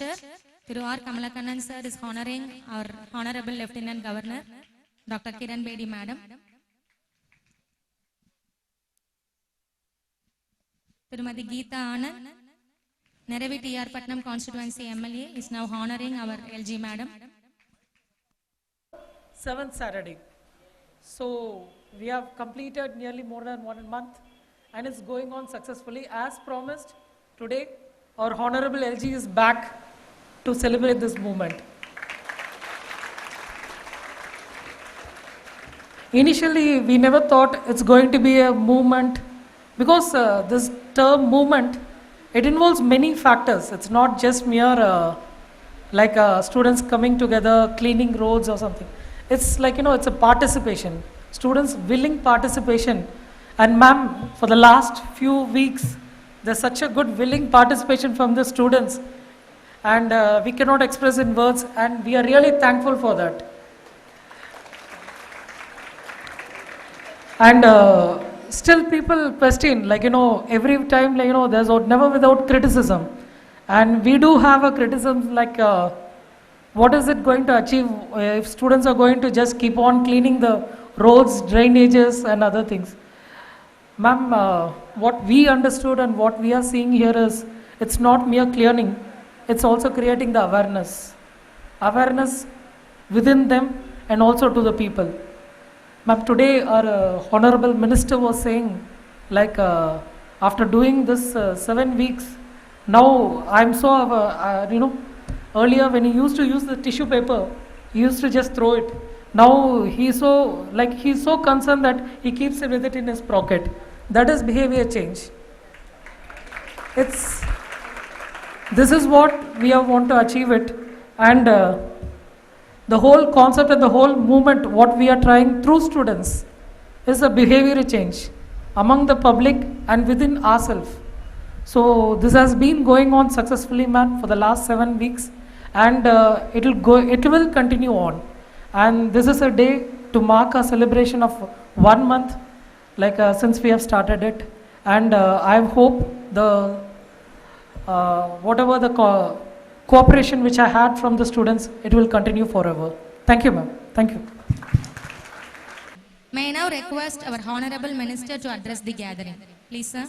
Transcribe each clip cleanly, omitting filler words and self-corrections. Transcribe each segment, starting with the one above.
lecture, Thiru R. Kamalakannan sir is honoring our Honorable Lieutenant Governor, Dr. Kiran Bedi Madam. Tirumadi Geeta Anand, Neravi T.R. Patnam Constituency MLA, is now honoring our LG Madam. 7th Saturday. So we have completed nearly more than 1 month and it's going on successfully. As promised, today our Honorable LG is back to celebrate this movement. Initially, we never thought it's going to be a movement because this term movement, it involves many factors. It's not just mere students coming together, cleaning roads or something. It's like, it's a participation. Students willing participation. And ma'am, for the last few weeks, there's such a good willing participation from the students. And we cannot express in words, and we are really thankful for that. And still people question, every time, there's never without criticism. And we do have a criticism what is it going to achieve if students are going to just keep on cleaning the roads, drainages and other things. Ma'am, what we understood and what we are seeing here is, it's not mere cleaning, it's also creating the awareness. Awareness within them and also to the people. Ma'am, today our Honorable Minister was saying, after doing this 7 weeks, now I'm so, earlier when he used to use the tissue paper, he used to just throw it. Now he's so concerned that he keeps it with it in his pocket. That is behavior change. This is what we want to achieve it. And the whole concept and the whole movement, what we are trying through students, is a behavior change among the public and within ourselves. So this has been going on successfully, ma'am, for the last 7 weeks, and it will continue on. And this is a day to mark a celebration of 1 month, since we have started it. And I hope whatever the cooperation which I had from the students, it will continue forever. Thank you, ma'am. Thank you. May I now request our Honorable Minister to address the gathering. Please, sir.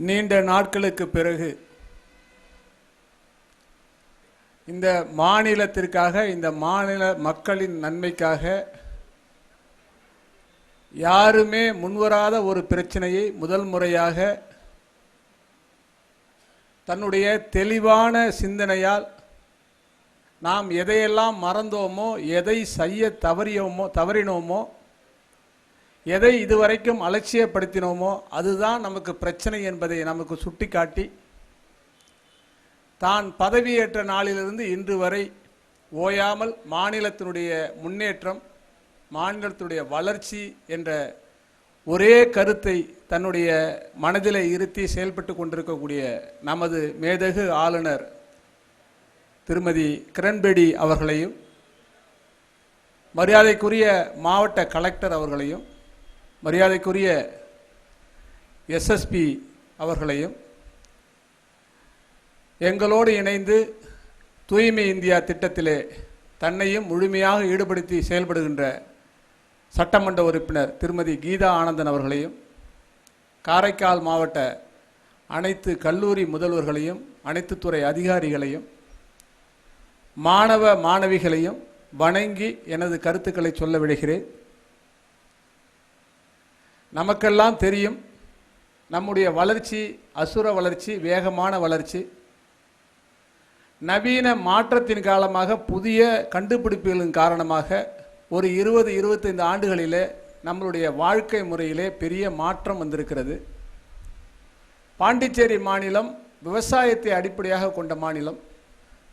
நீண்ட நாட்களுக்கு பிறகு இந்த மாநிலத்திற்காக, இந்த மாநில மக்களின் நன்மைக்காக யாருமே முன்வராத ஒரு பிரச்சனையை முதல் முறையாக தன்னுடைய தெளிவான சிந்தனையால் நாம் எதையெல்லாம் மறந்தோமோ, எதை செய்ய தவறினோமோ, எதை இதுவரைக்கும் அலட்சியப்படுத்தினோமோ அதுதான் நமக்கு பிரச்சனை என்பதை நமக்கு சுட்டிக்காட்டி, தான் பதவியேற்ற நாளிலிருந்து இன்று வரை ஓயாமல் மாநிலத்தினுடைய முன்னேற்றம், மாநிலத்தினுடைய வளர்ச்சி என்ற ஒரே கருத்தை தன்னுடைய மனதிலே இருத்தி செயல்பட்டு கொண்டிருக்கக்கூடிய நமது மேதகு ஆளுநர் திருமதி கிரண்பேடி அவர்களையும், மரியாதைக்குரிய மாவட்ட கலெக்டர் அவர்களையும், மரியாதைக்குரிய எஸ்எஸ்பி அவர்களையும், எங்களோடு இணைந்து தூய்மை இந்தியா திட்டத்திலே தன்னையும் முழுமையாக ஈடுபடுத்தி செயல்படுகின்ற சட்டமன்ற உறுப்பினர் திருமதி கீதா ஆனந்தன் அவர்களையும், காரைக்கால் மாவட்ட அனைத்து கல்லூரி முதல்வர்களையும், அனைத்து துறை அதிகாரிகளையும், மாணவ மாணவிகளையும் வணங்கி எனது கருத்துக்களை சொல்ல விடுகிறேன். நமக்கெல்லாம் தெரியும், நம்முடைய வளர்ச்சி அசுர வளர்ச்சி, வேகமான வளர்ச்சி. நவீன மாற்றத்தின் காலமாக, புதிய கண்டுபிடிப்புகளின் காரணமாக ஒரு 20-25 ஆண்டுகளிலே நம்மளுடைய வாழ்க்கை முறையிலே பெரிய மாற்றம் வந்திருக்கிறது. பாண்டிச்சேரி மாநிலம் விவசாயத்தை அடிப்படையாக கொண்ட மாநிலம்,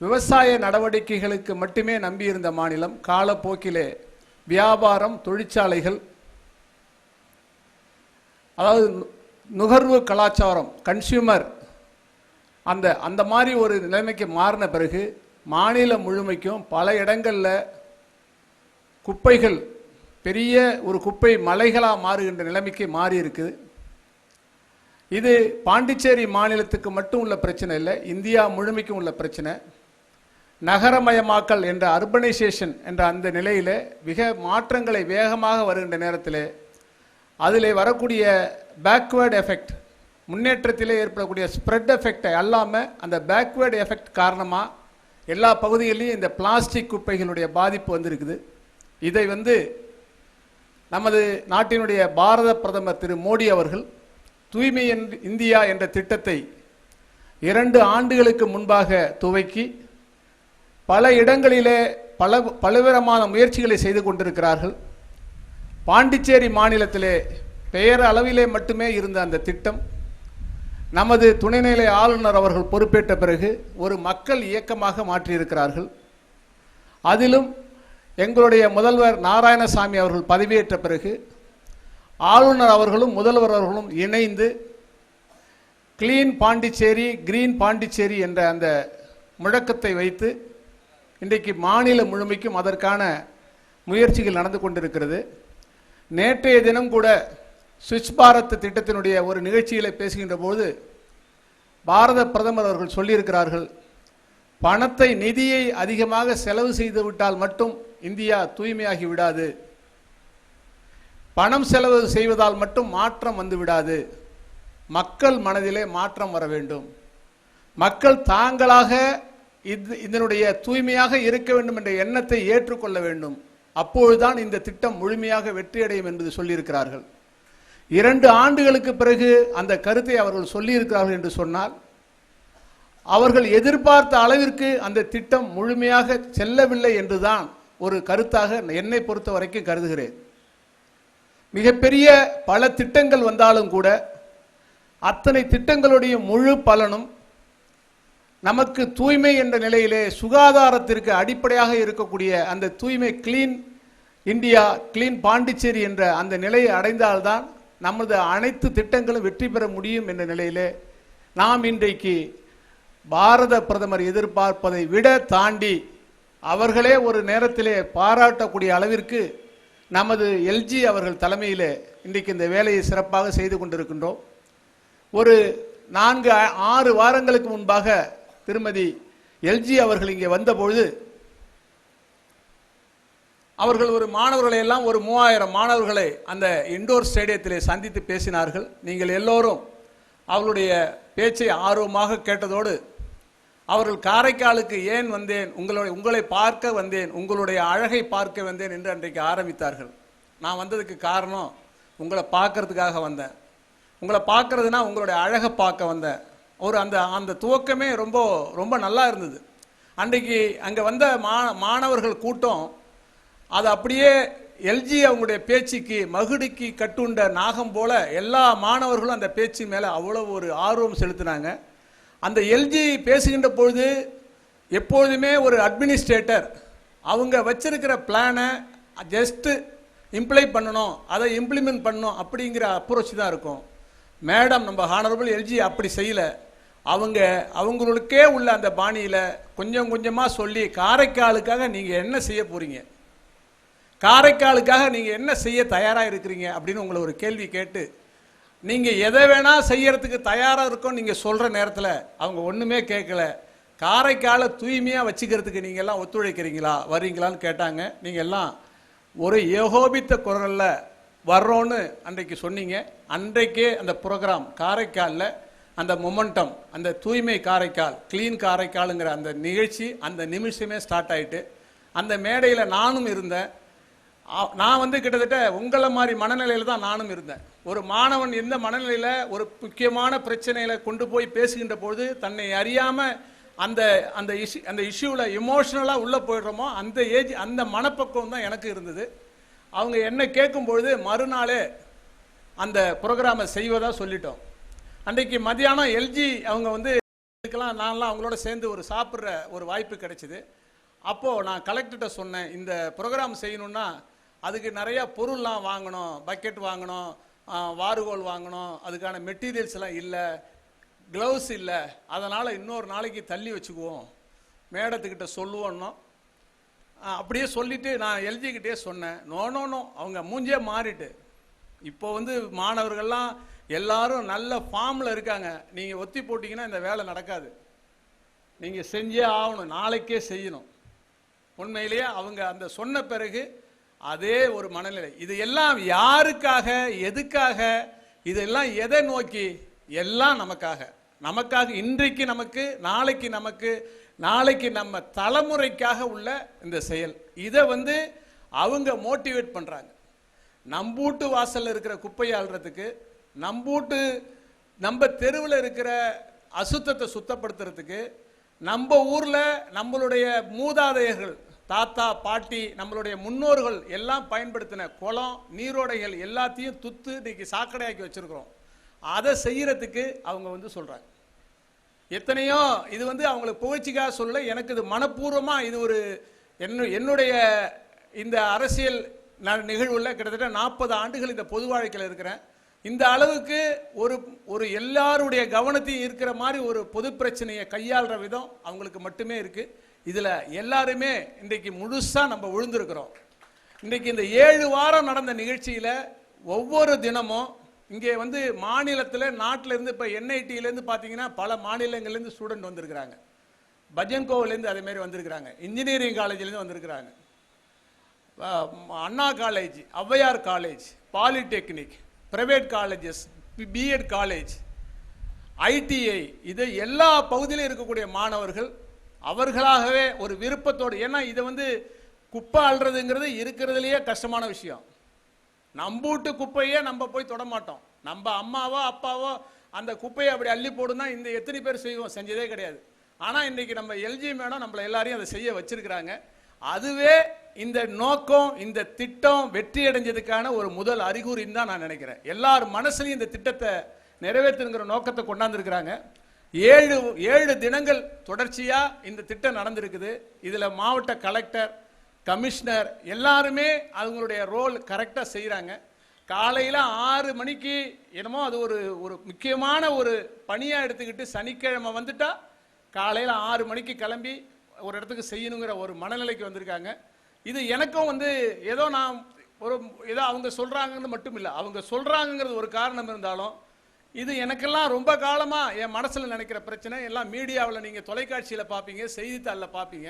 விவசாய நடவடிக்கைகளுக்கு மட்டுமே நம்பியிருந்த மாநிலம். காலப்போக்கிலே வியாபாரம், தொழிற்சாலைகள், அதாவது நுகர்வு கலாச்சாரம், கன்சியூமர், அந்த மாதிரி ஒரு நிலைமைக்கு மாறின பிறகு மாநிலம் முழுமைக்கும் பல இடங்களில் குப்பைகள் பெரிய ஒரு குப்பை மலைகளாக மாறுகின்ற நிலைமைக்கு மாறி இருக்குது. இது பாண்டிச்சேரி மாநிலத்துக்கு மட்டும் உள்ள பிரச்சனை இல்லை, இந்தியா முழுமைக்கும் உள்ள பிரச்சனை. நகரமயமாக்கல் என்ற அர்பனைசேஷன் என்ற அந்த நிலையில் மிக மாற்றங்களை வேகமாக வருகின்ற நேரத்தில் அதில் வரக்கூடிய பேக்வேர்டு எஃபெக்ட், முன்னேற்றத்திலே ஏற்படக்கூடிய ஸ்ப்ரெட் எஃபெக்டை அல்லாமல் அந்த பேக்வேர்டு எஃபெக்ட் காரணமாக எல்லா பகுதிகளிலும் இந்த பிளாஸ்டிக் குப்பைகளுடைய பாதிப்பு வந்திருக்குது. இதை நமது நாட்டினுடைய பாரத பிரதமர் திரு மோடி அவர்கள் தூய்மை இந்தியா என்ற திட்டத்தை 2 ஆண்டுகளுக்கு முன்பாக துவக்கி பல இடங்களிலே பலவிதமான முயற்சிகளை செய்து கொண்டிருக்கிறார்கள். பாண்டிச்சேரி மாநிலத்திலே பெயர் அளவிலே மட்டுமே இருந்த அந்த திட்டம் நமது துணைநிலை ஆளுநர் அவர்கள் பொறுப்பேற்ற பிறகு ஒரு மக்கள் இயக்கமாக மாற்றியிருக்கிறார்கள். அதிலும் எங்களுடைய முதல்வர் நாராயணசாமி அவர்கள் பதவியேற்ற பிறகு ஆளுநர் அவர்களும் முதல்வர் அவர்களும் இணைந்து கிளீன் பாண்டிச்சேரி கிரீன் பாண்டிச்சேரி என்ற அந்த முழக்கத்தை வைத்து இன்றைக்கு மாநிலம் முழுமைக்கும் அதற்கான முயற்சிகள் நடந்து கொண்டிருக்கிறது. நேற்றைய தினம் கூட ஸ்வச் பாரத் திட்டத்தினுடைய ஒரு நிகழ்ச்சிகளை பேசுகின்ற போது பாரத பிரதமர் அவர்கள் சொல்லியிருக்கிறார்கள், பணத்தை நிதியை அதிகமாக செலவு செய்து விட்டால் மட்டும் இந்தியா தூய்மையாகி விடாது, பணம் செலவு செய்வதால் மட்டும் மாற்றம் வந்து விடாது, மக்கள் மனதிலே மாற்றம் வர வேண்டும், மக்கள் தாங்களாக இதனுடைய தூய்மையாக இருக்க வேண்டும் என்ற எண்ணத்தை ஏற்றுக்கொள்ள வேண்டும், அப்பொழுதுதான் இந்த திட்டம் முழுமையாக வெற்றியடையும் என்பது சொல்லியிருக்கிறார்கள். 2 ஆண்டுகளுக்கு பிறகு அந்த கருத்தை அவர்கள் சொல்லியிருக்கிறார்கள் என்று சொன்னால் அவர்கள் எதிர்பார்த்த அளவிற்கு அந்த திட்டம் முழுமையாக செல்லவில்லை என்றுதான் ஒரு கருத்தாக என்னை பொறுத்த வரைக்கும் கருதுகிறேன். மிகப்பெரிய பல திட்டங்கள் வந்தாலும் கூட அத்தனை திட்டங்களுடைய முழு பலனும் நமக்கு தூய்மை என்ற நிலையிலே சுகாதாரத்திற்கு அடிப்படையாக இருக்கக்கூடிய அந்த தூய்மை கிளீன் இந்தியா கிளீன் பாண்டிச்சேரி என்ற அந்த நிலையை அடைந்தால்தான் நமது அனைத்து திட்டங்களும் வெற்றி பெற முடியும் என்ற நிலையிலே நாம் இன்றைக்கு பாரத பிரதமர் எதிர்பார்ப்பதை விட தாண்டி அவர்களே ஒரு நேரத்திலே பாராட்டக்கூடிய அளவிற்கு நமது எல்ஜி அவர்கள் தலைமையிலே இன்றைக்கு இந்த வேலையை சிறப்பாக செய்து கொண்டிருக்கின்றோம். ஒரு 4-6 வாரங்களுக்கு முன்பாக திருமதி எல்ஜி அவர்கள் இங்கே வந்தபொழுது அவர்கள் ஒரு மாணவர்களை எல்லாம் ஒரு 3000 மாணவர்களை அந்த இண்டோர் ஸ்டேடியத்திலே சந்தித்து பேசினார்கள். நீங்கள் எல்லோரும் அவர்களுடைய பேச்சை ஆர்வமாக கேட்டதோடு அவர்கள் காரைக்காலுக்கு ஏன் வந்தேன், உங்களை பார்க்க வந்தேன், உங்களுடைய அழகை பார்க்க வந்தேன் என்று அன்றைக்கு ஆரம்பித்தார்கள். நான் வந்ததுக்கு காரணம் உங்களை பார்க்கறதுக்காக வந்தேன், உங்களை பார்க்கறதுனா உங்களுடைய அழகை பார்க்க வந்தேன். ஒரு அந்த துவக்கமே ரொம்ப ரொம்ப நல்லா இருந்தது. அன்றைக்கு அங்கே வந்த மாணவர்கள் கூட்டம் அது அப்படியே எல்ஜி அவங்களுடைய பேச்சுக்கு மகுடிக்கு கட்டுண்ட நாகம் போல எல்லா மாணவர்களும் அந்த பேச்சு மேலே அவ்வளோ ஒரு ஆர்வம் செலுத்தினாங்க. அந்த எல்ஜி பேசுகின்ற பொழுது எப்பொழுதுமே ஒரு அட்மினிஸ்ட்ரேட்டர் அவங்க வச்சிருக்கிற பிளானை ஜஸ்ட்டு இம்ப்ளை பண்ணணும், அதை இம்ப்ளிமெண்ட் பண்ணணும் அப்படிங்கிற அப்ரோச் தான் இருக்கும். மேடம் நம்ம ஹானரபிள் எல்ஜி அப்படி செய்யலை. அவங்களுக்கே உள்ள அந்த பாணியில் கொஞ்சம் கொஞ்சமாக சொல்லி காரைக்காலுக்காக நீங்கள் என்ன செய்ய போகிறீங்க, காரைக்காலுக்காக நீங்கள் என்ன செய்ய தயாராக இருக்கிறீங்க அப்படின்னு உங்களை ஒரு கேள்வி கேட்டு நீங்கள் எதை வேணால் செய்யறதுக்கு தயாராக இருக்கோம் நீங்கள் சொல்கிற நேரத்தில் அவங்க ஒன்றுமே கேட்கல, காரைக்காலை தூய்மையாக வச்சுக்கிறதுக்கு நீங்கள் எல்லாம் ஒத்துழைக்கிறீங்களா வரீங்களான்னு கேட்டாங்க. நீங்கள் எல்லாம் ஒரு ஏகோபித்த குரலில் வர்றோன்னு அன்றைக்கு சொன்னீங்க. அன்றைக்கே அந்த ப்ரோக்ராம் காரைக்காலில் அந்த மொமெண்டம், அந்த தூய்மை காரைக்கால் கிளீன் காரைக்காலுங்கிற அந்த நிகழ்ச்சி அந்த நிமிஷமே ஸ்டார்ட் ஆகிட்டு அந்த மேடையில் நானும் இருந்தேன். நான் கிட்டத்தட்ட உங்களை மாதிரி மனநிலையில் தான் நானும் இருந்தேன். ஒரு மாணவன் எந்த மனநிலையில் ஒரு முக்கியமான பிரச்சனையில் கொண்டு போய் பேசுகின்ற பொழுது தன்னை அறியாமல் அந்த இஷ்யூவில் இமோஷனலாக உள்ளே போயிடுறோமோ அந்த மனப்பக்குவம் தான் எனக்கு இருந்தது. அவங்க என்ன கேட்கும்பொழுது மறுநாளே அந்த ப்ரோக்ராமை செய்வதாக சொல்லிட்டோம். அன்றைக்கு மதியானம் எல்ஜி அவங்க இதுக்கெல்லாம் நான்லாம் அவங்களோட சேர்ந்து ஒரு சாப்பிட்ற ஒரு வாய்ப்பு கிடைச்சிது. அப்போது நான் கலெக்டர்கிட்ட சொன்னேன், இந்த ப்ரோக்ராம் செய்யணுன்னா அதுக்கு நிறையா பொருள்லாம் வாங்கணும், பக்கெட் வாங்கணும், வாறுகோல் வாங்கணும், அதுக்கான மெட்டீரியல்ஸ் எல்லாம் இல்லை, க்ளவுஸ் இல்லை, அதனால் இன்னொரு நாளைக்கு தள்ளி வச்சுக்குவோம், மேடத்துக்கிட்ட சொல்லுவோன்னோ அப்படியே சொல்லிட்டு நான் எல்ஜிக்கிட்டே சொன்னேன். நோ அவங்க மூஞ்சே மாறிட்டு இப்போ வந்து மாணவர்கள்லாம் எல்லாரும் நல்ல ஃபார்மில் இருக்காங்க. நீங்கள் ஒத்தி போட்டிங்கன்னா இந்த வேலை நடக்காது, நீங்கள் செஞ்சே ஆகணும், நாளைக்கே செய்யணும். உண்மையிலேயே அவங்க அந்த சொன்ன பிறகு அதே ஒரு மனநிலை. இது எல்லாம் யாருக்காக, எதுக்காக, இதெல்லாம் எதை நோக்கி? எல்லாம் நமக்காக இன்றைக்கு நமக்கு, நாளைக்கு நமக்கு, நாளைக்கு நம்ம தலைமுறைக்காக உள்ள இந்த செயல். இதை வந்து அவங்க மோட்டிவேட் பண்ணுறாங்க. நம்பூட்டு வாசலில் இருக்கிற குப்பையை அள்ளுறதுக்கு, நம்ம தெருவில் இருக்கிற அசுத்தத்தை சுத்தப்படுத்துறதுக்கு, நம்ம ஊரில் நம்மளுடைய மூதாதையர்கள், தாத்தா பாட்டி, நம்மளுடைய முன்னோர்கள் எல்லாம் பயன்படுத்தின குளம் நீரோடைகள் எல்லாத்தையும் துத்து இன்னைக்கு சாக்கடையாக்கி வச்சிருக்கிறோம். அதை செய்யறதுக்கு அவங்க வந்து சொல்றாங்க. எத்தனையோ இது வந்து அவங்களுக்கு புகழ்ச்சிக்காக சொல்ல, எனக்கு இது மனப்பூர்வமா, இது ஒரு என்னுடைய இந்த அரசியல் நிகழ்வுல கிட்டத்தட்ட 40 ஆண்டுகள் இந்த பொது வாழ்க்கையில் இருக்கிறேன். இந்த அளவுக்கு ஒரு எல்லாருடைய கவனத்தையும் இருக்கிற மாதிரி ஒரு பொது பிரச்சனையை கையாளுற விதம் அவங்களுக்கு மட்டுமே இருக்கு. இதுல எல்லாருமே இன்றைக்கு முழுசா நம்ம விழுந்திருக்கிறோம். இன்றைக்கு இந்த 7 வாரம் நடந்த நிகழ்ச்சியில ஒவ்வொரு தினமும் இங்கே வந்து மாநிலத்தில், நாட்டில இருந்து, இப்போ என்ஐடியிலேருந்து பார்த்தீங்கன்னா பல மாநிலங்கள்லேருந்து ஸ்டூடெண்ட் வந்திருக்கிறாங்க. பஜன்கோவிலேருந்து அதே மாதிரி வந்திருக்கிறாங்க. இன்ஜினியரிங் காலேஜ்லேருந்து வந்திருக்கிறாங்க. Anna college, Avvaiyar college, polytechnic, private colleges, BEd college, ITI, இது எல்லா பகுதியிலும் இருக்கக்கூடிய மாணவர்கள் அவர்களாகவே ஒரு விருப்பத்தோடு. ஏன்னா இதை வந்து குப்பை அள்ளுறதுங்கிறது இருக்கிறதுலையே கஷ்டமான விஷயம். நம்பூட்டு குப்பையே நம்ம போய் தொட மாட்டோம். நம்ம அம்மாவோ அப்பாவோ அந்த குப்பையை அப்படி அள்ளி போடுனா இந்த எத்தனை பேர் செய்வோம்? செஞ்சதே கிடையாது. ஆனால் இன்னைக்கு நம்ம எல்ஜி மேடம் நம்மளை எல்லாரையும் அதை செய்ய வச்சிருக்கிறாங்க. அதுவே இந்த நோக்கம், இந்த திட்டம் வெற்றி அடைஞ்சதுக்கான ஒரு முதல் அறிகுறின்னு தான் நான் நினைக்கிறேன். எல்லார் மனசுலையும் இந்த திட்டத்தை நிறைவேற்றுங்கிற நோக்கத்தை கொண்டாந்துருக்கிறாங்க. 7 தினங்கள் தொடர்ச்சியா இந்த திட்டம் நடந்திருக்குது. இதுல மாவட்ட கலெக்டர், கமிஷனர் எல்லாருமே அவங்களுடைய ரோல் கரெக்டா செய்யறாங்க. காலையில 6 மணிக்கு என்னமோ அது ஒரு முக்கியமான ஒரு பணியா எடுத்துக்கிட்டு சனிக்கிழமை வந்துட்டா காலையில 6 மணிக்கு கிளம்பி ஒரு இடத்துக்கு செய்யணுங்கிற ஒரு மனநிலைக்கு வந்திருக்காங்க. இது எனக்கும் வந்து ஏதோ நான் ஏதோ அவங்க சொல்றாங்கன்னு மட்டும் இல்லை, அவங்க சொல்றாங்கிறது ஒரு காரணம் இருந்தாலும் இது எனக்கெல்லாம் ரொம்ப காலமா என் மனசுல நினைக்கிற பிரச்சனை. எல்லாம் மீடியாவில் நீங்க தொலைக்காட்சியில பார்ப்பீங்க, செய்தித்தாளில் பார்ப்பீங்க.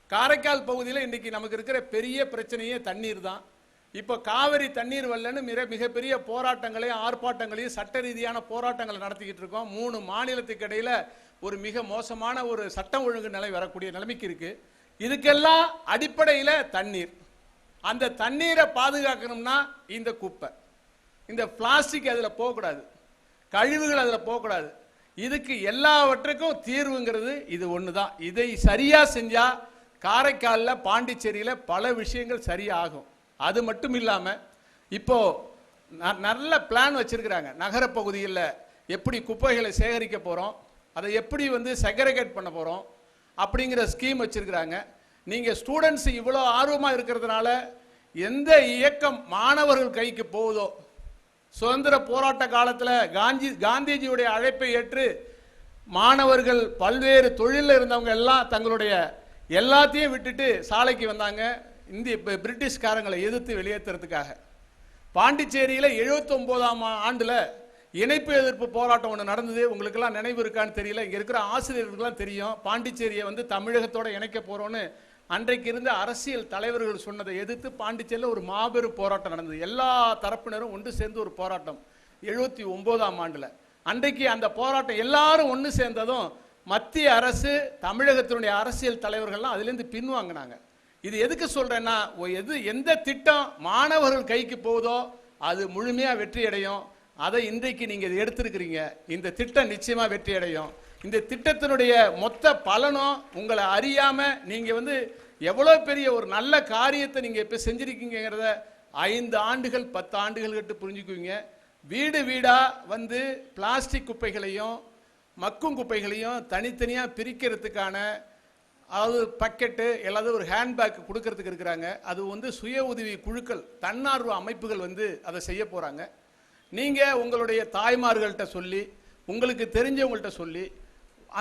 காரைக்கால் பகுதியில் இன்னைக்கு நமக்கு இருக்கிற பெரிய பிரச்சனையே தண்ணீர் தான். இப்போ காவிரி தண்ணீர் வரலன்னு மிகப்பெரிய போராட்டங்களையும் ஆர்ப்பாட்டங்களையும் சட்ட ரீதியான போராட்டங்களை நடத்திக்கிட்டு இருக்கோம். 3 மாநிலத்துக்கு இடையில ஒரு மிக மோசமான ஒரு சட்டம் ஒழுங்கு நிலை வரக்கூடிய நிலைமைக்கு இருக்கு. இதுக்கெல்லாம் அடிப்படையில் தண்ணீர். அந்த தண்ணீரை பாதுகாக்கணும்னா இந்த குப்பை, இந்த பிளாஸ்டிக் அதில் போகக்கூடாது, கழிவுகள் அதில் போகக்கூடாது. இதுக்கு எல்லாவற்றுக்கும் தீர்வுங்கிறது இது ஒன்று தான். இதை சரியா செஞ்சா காரைக்காலில், பாண்டிச்சேரியில் பல விஷயங்கள் சரியாகும். அது மட்டும் இல்லாமல் இப்போ நல்ல பிளான் வச்சிருக்கிறாங்க. நகர பகுதியில் எப்படி குப்பைகளை சேகரிக்க போகிறோம், அதை எப்படி வந்து செக்ரிகேட் பண்ண போகிறோம் அப்படிங்கிற ஸ்கீம் வச்சிருக்கிறாங்க. நீங்கள் ஸ்டூடெண்ட்ஸ் இவ்வளோ ஆர்வமாக இருக்கிறதுனால எந்த இயக்கம் மாணவர்கள் கைக்கு போகுதோ, சுதந்திர போராட்ட காலத்தில் காந்திஜியுடைய அழைப்பை ஏற்று மாணவர்கள் பல்வேறு தொழிலில் இருந்தவங்க எல்லாம் தங்களுடைய எல்லாத்தையும் விட்டுட்டு சாலைக்கு வந்தாங்க பிரிட்டிஷ்காரங்களை எதிர்த்து வெளியேற்றுறதுக்காக. பாண்டிச்சேரியில் 79ஆம் ஆண்டில் இணைப்பு எதிர்ப்பு போராட்டம் ஒன்று நடந்தது. உங்களுக்கெல்லாம் நினைவு இருக்கான்னு தெரியல, இங்கே இருக்கிற ஆசிரியர்களுக்கெல்லாம் தெரியும். பாண்டிச்சேரியை வந்து தமிழகத்தோட இணைக்க போகிறோன்னு அன்றைக்கு இருந்த அரசியல் தலைவர்கள் சொன்னதை எதிர்த்து பாண்டிச்சேரியில் ஒரு மாபெரும் போராட்டம் நடந்தது. எல்லா தரப்பினரும் ஒன்று சேர்ந்து ஒரு போராட்டம் 79ஆம் ஆண்டில். அன்றைக்கு அந்த போராட்டம் எல்லாரும் ஒன்று சேர்ந்ததும் மத்திய அரசு, தமிழகத்தினுடைய அரசியல் தலைவர்கள்லாம் அதுலேருந்து பின்வாங்கினாங்க. இது எதுக்கு சொல்றேன்னா, எந்த திட்டம் மாணவர்கள் கைக்கு போகுதோ அது முழுமையாக வெற்றி அடையும். அதை இன்றைக்கு நீங்க எடுத்திருக்கிறீங்க. இந்த திட்டம் நிச்சயமா வெற்றி அடையும். இந்த திட்டத்தினுடைய மொத்த பலனும் உங்களை அறியாம நீங்க வந்து எவ்வளவு பெரிய ஒரு நல்ல காரியத்தை நீங்க இப்ப செஞ்சிருக்கீங்கிறத 5 ஆண்டுகள் 10 ஆண்டுகள் கிட்ட புரிஞ்சுக்குவீங்க. வீடு வீடா வந்து பிளாஸ்டிக் குப்பைகளையும் மக்கும் குப்பைகளையும் தனித்தனியா பிரிக்கிறதுக்கான அதாவது பக்கெட்டு எல்லாவது ஒரு ஹேண்ட்பேக் கொடுக்கறதுக்கு இருக்கிறாங்க. அது வந்து சுய உதவி குழுக்கள், தன்னார்வ அமைப்புகள் வந்து அதை செய்ய போறாங்க. நீங்க உங்களுடைய தாய்மார்கள்ட்ட சொல்லி, உங்களுக்கு தெரிஞ்சவங்கள்ட்ட சொல்லி,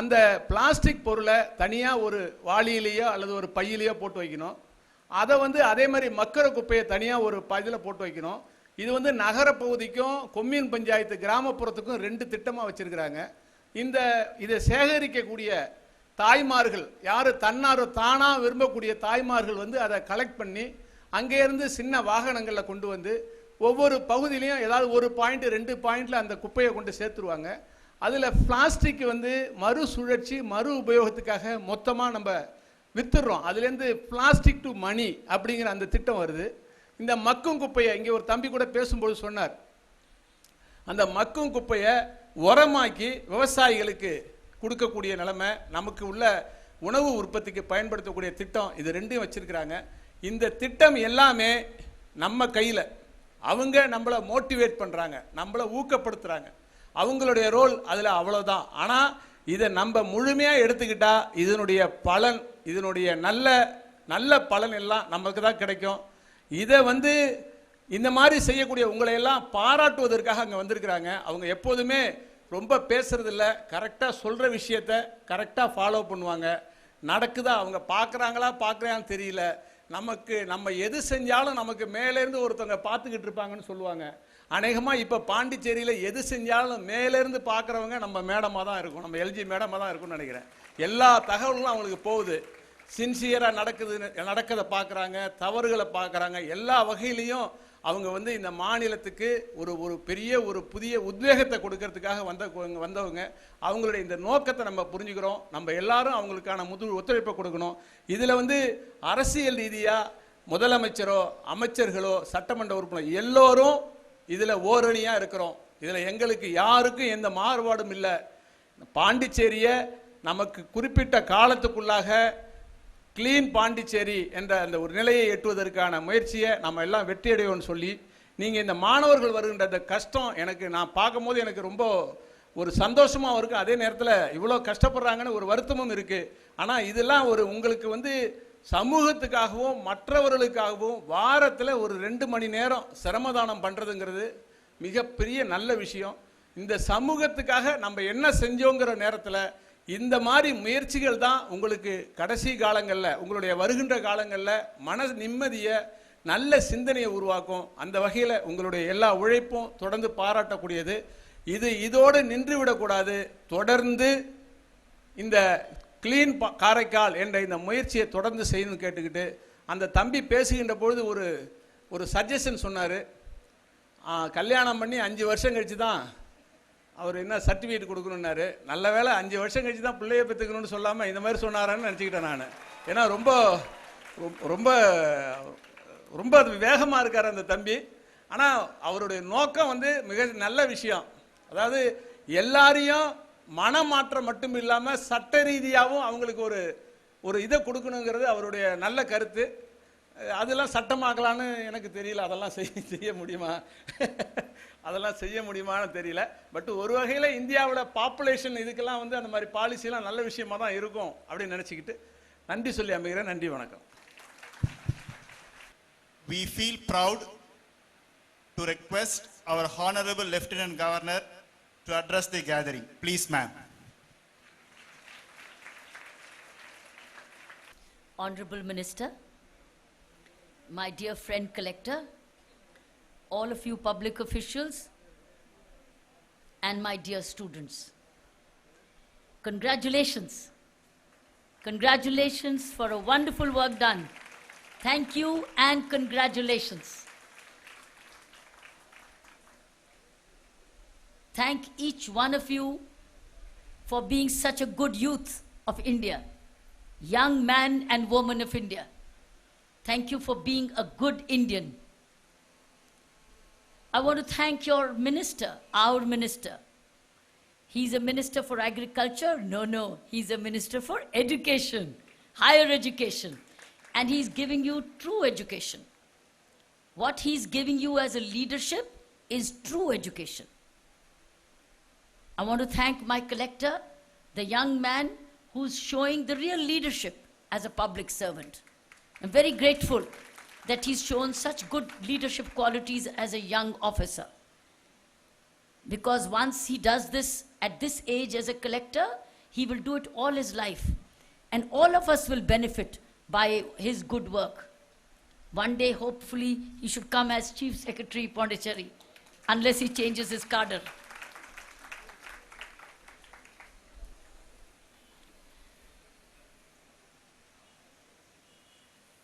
அந்த பிளாஸ்டிக் பொருளை தனியாக ஒரு வாளியிலேயோ அல்லது ஒரு பையிலையோ போட்டு வைக்கணும். அதை அதே மாதிரி மக்கிற குப்பையை தனியாக ஒரு இதில் போட்டு வைக்கணும். இது நகர பகுதிக்கும் கொம்யூன் பஞ்சாயத்து கிராமப்புறத்துக்கும் 2 திட்டமாக வச்சிருக்கிறாங்க. இதை சேகரிக்கக்கூடிய தாய்மார்கள் யார் தானாக விரும்பக்கூடிய தாய்மார்கள் அதை கலெக்ட் பண்ணி அங்கேருந்து சின்ன வாகனங்களில் கொண்டு வந்து ஒவ்வொரு பகுதியிலையும் ஏதாவது 1 பாயிண்ட் 2 பாயிண்ட்ல அந்த குப்பையை கொண்டு சேர்த்துருவாங்க. அதில் பிளாஸ்டிக் மறுசுழற்சி மறு உபயோகத்துக்காக மொத்தமாக நம்ம வித்துடுறோம். அதுலேருந்து பிளாஸ்டிக் டு மணி அப்படிங்கிற அந்த திட்டம் வருது. இந்த மக்கும் குப்பையை இங்கே ஒரு தம்பி கூட பேசும்போது சொன்னார், அந்த மக்கும் குப்பையை உரமாக்கி விவசாயிகளுக்கு கொடுக்கக்கூடிய நிலைமை, நமக்கு உள்ள உணவு உற்பத்திக்கு பயன்படுத்தக்கூடிய திட்டம், இது 2யும் வச்சிருக்கிறாங்க. இந்த திட்டம் எல்லாமே நம்ம கையில். அவங்க நம்மளை மோட்டிவேட் பண்ணுறாங்க, நம்மளை ஊக்கப்படுத்துகிறாங்க. அவங்களுடைய ரோல் அதில் அவ்வளோதான். ஆனால் இதை நம்ம முழுமையாக எடுத்துக்கிட்டா இதனுடைய பலன், இதனுடைய நல்ல நல்ல பலன் எல்லாம் நமக்கு தான் கிடைக்கும். இதை இந்த மாதிரி செய்யக்கூடிய உங்களை எல்லாம் பாராட்டுவதற்காக அங்கே வந்திருக்கிறாங்க. அவங்க எப்போதுமே ரொம்ப பேசுறதில்ல, கரெக்டாக சொல்கிற விஷயத்த கரெக்டாக ஃபாலோ பண்ணுவாங்க. நடக்குதா, அவங்க பார்க்குறாங்களான்னு தெரியல. நம்ம எது செஞ்சாலும் நமக்கு மேலேருந்து ஒருத்தவங்க பார்த்துக்கிட்டு இருப்பாங்கன்னு சொல்லுவாங்க. அநேகமாக இப்போ பாண்டிச்சேரியில் எது செஞ்சாலும் மேலேருந்து பார்க்குறவங்க நம்ம மேடமாக தான் இருக்கும், நம்ம எல்ஜி மேடமாக தான் இருக்கும்னு நினைக்கிறேன். எல்லா தகவல்களும் அவங்களுக்கு போகுது. சின்சியராக நடக்கதை பார்க்குறாங்க, தவறுகளை பார்க்குறாங்க. எல்லா வகையிலையும் அவங்க இந்த மாநிலத்துக்கு ஒரு பெரிய ஒரு புதிய உத்வேகத்தை கொடுக்கறதுக்காக வந்தவங்க. அவங்களுடைய இந்த நோக்கத்தை நம்ம புரிஞ்சுக்கிறோம். நம்ம எல்லாரும் அவங்களுக்கான ஒத்துழைப்பை கொடுக்கணும். இதில் அரசியல் ரீதியாக முதலமைச்சரோ அமைச்சர்களோ சட்டமன்ற உறுப்பினர் எல்லோரும் இதில் ஓரணியாக இருக்கிறோம். இதில் எங்களுக்கு யாருக்கும் எந்த மாறுபாடும் இல்லை. பாண்டிச்சேரியை நமக்கு குறிப்பிட்ட காலத்துக்குள்ளாக கிளீன் பாண்டிச்சேரி என்ற அந்த ஒரு நிலையை எட்டுவதற்கான முயற்சியை நம்ம எல்லாம் வெற்றியடையோன்னு சொல்லி, நீங்கள் இந்த மாணவர்கள் வருகின்ற அந்த கஷ்டம் நான் பார்க்கும்போது எனக்கு ரொம்ப ஒரு சந்தோஷமாகவும் இருக்குது. அதே நேரத்தில் இவ்வளோ கஷ்டப்படுறாங்கன்னு ஒரு வருத்தமும் இருக்குது. ஆனால் இதெல்லாம் உங்களுக்கு சமூகத்துக்காகவும் மற்றவர்களுக்காகவும் வாரத்தில் ஒரு 2 மணி நேரம் சிரமதானம் பண்ணுறதுங்கிறது மிகப்பெரிய நல்ல விஷயம். இந்த சமூகத்துக்காக நம்ம என்ன செஞ்சோங்கிற நேரத்தில் இந்த மாதிரி முயற்சிகள் தான் உங்களுக்கு கடைசி காலங்களில், உங்களுடைய வருகின்ற காலங்களில் மன நிம்மதியை, நல்ல சிந்தனையை உருவாக்கும். அந்த வகையில் உங்களுடைய எல்லா உழைப்பும் தொடர்ந்து பாராட்டக்கூடியது. இதோடு நின்று விடக்கூடாது. தொடர்ந்து இந்த கிளீன் காரைக்கால் என்ற இந்த முயற்சியை தொடர்ந்து செய்யணும்னு கேட்டுக்கிட்டு, அந்த தம்பி பேசுகின்ற பொழுது ஒரு சஜஷன் சொன்னார். கல்யாணம் பண்ணி 5 வருஷம் கழிச்சு தான் அவர் என்ன சர்டிஃபிகேட் கொடுக்கணுன்னாரு. நல்ல வேலை 5 வருஷம் கழிச்சு தான் பிள்ளைய பெற்றுக்கணும்னு சொல்லாமல் இந்த மாதிரி சொன்னாரான்னு நினச்சிக்கிட்டேன் நான். ஏன்னா ரொம்ப ரொம்ப ரொம்ப வேகமாக இருக்கார் அந்த தம்பி. ஆனால் அவருடைய நோக்கம் மிக நல்ல விஷயம். அதாவது எல்லாரையும் மனமாற்றம் மட்டும் இல்லாமல் சட்ட ரீதியாகவும் அவங்களுக்கு ஒரு இதை கொடுக்கணுங்கிறது அவருடைய நல்ல கருத்து. அதெல்லாம் சட்டமாக்கலான்னு எனக்கு தெரியல. அதெல்லாம் செய்ய முடியுமா அதெல்லாம் செய்ய முடியுமான்னு தெரியல. பட் ஒரு வகையில் இந்தியாவோட பாப்புலேஷன் இதுக்கெல்லாம் அந்த மாதிரி பாலிசிலாம் நல்ல விஷயமா தான் இருக்கும் அப்படின்னு நினச்சிக்கிட்டு நன்றி சொல்லி அமைகிறேன். நன்றி, வணக்கம். We feel proud to request our Honorable Lieutenant Governor to address the gathering. Please, ma'am. Honorable Minister, my dear friend collector, all of you public officials, and my dear students, congratulations. Congratulations for a wonderful work done. Thank you and congratulations. Thank each one of you for being such a good youth of India, young man and woman of India. Thank you for being a good Indian. I want to thank your minister, our minister. He's a minister for agriculture? No, he's a minister for education, higher education. And he's giving you true education. What he's giving you as a leadership is true education. I want to thank my collector, the young man who's showing the real leadership as a public servant. I'm very grateful that he's shown such good leadership qualities as a young officer. Because once he does this at this age as a collector, He will do it all his life. And all of us will benefit by his good work. One day, hopefully, he should come as Chief Secretary Pondicherry, unless he changes his cadre.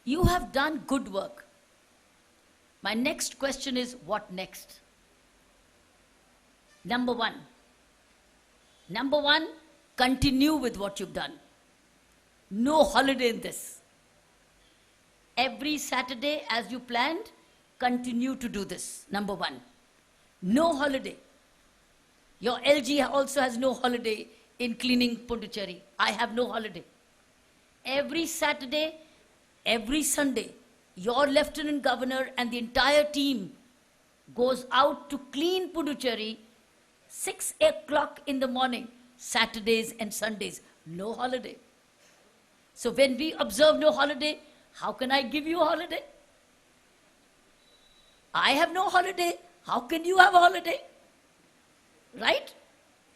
You have done good work. My next question is, what next? Number one, continue with what you've done. No holiday in this. Every Saturday, as you planned, continue to do this. Number one, no holiday. Your LG also has no holiday in cleaning Pondicherry. I have no holiday. Every Saturday, every Sunday, your Lieutenant Governor and the entire team goes out to clean Puducherry 6 o'clock in the morning, Saturdays and Sundays. No holiday. So when we observe no holiday, how can I give you a holiday? I have no holiday. How can you have a holiday? Right?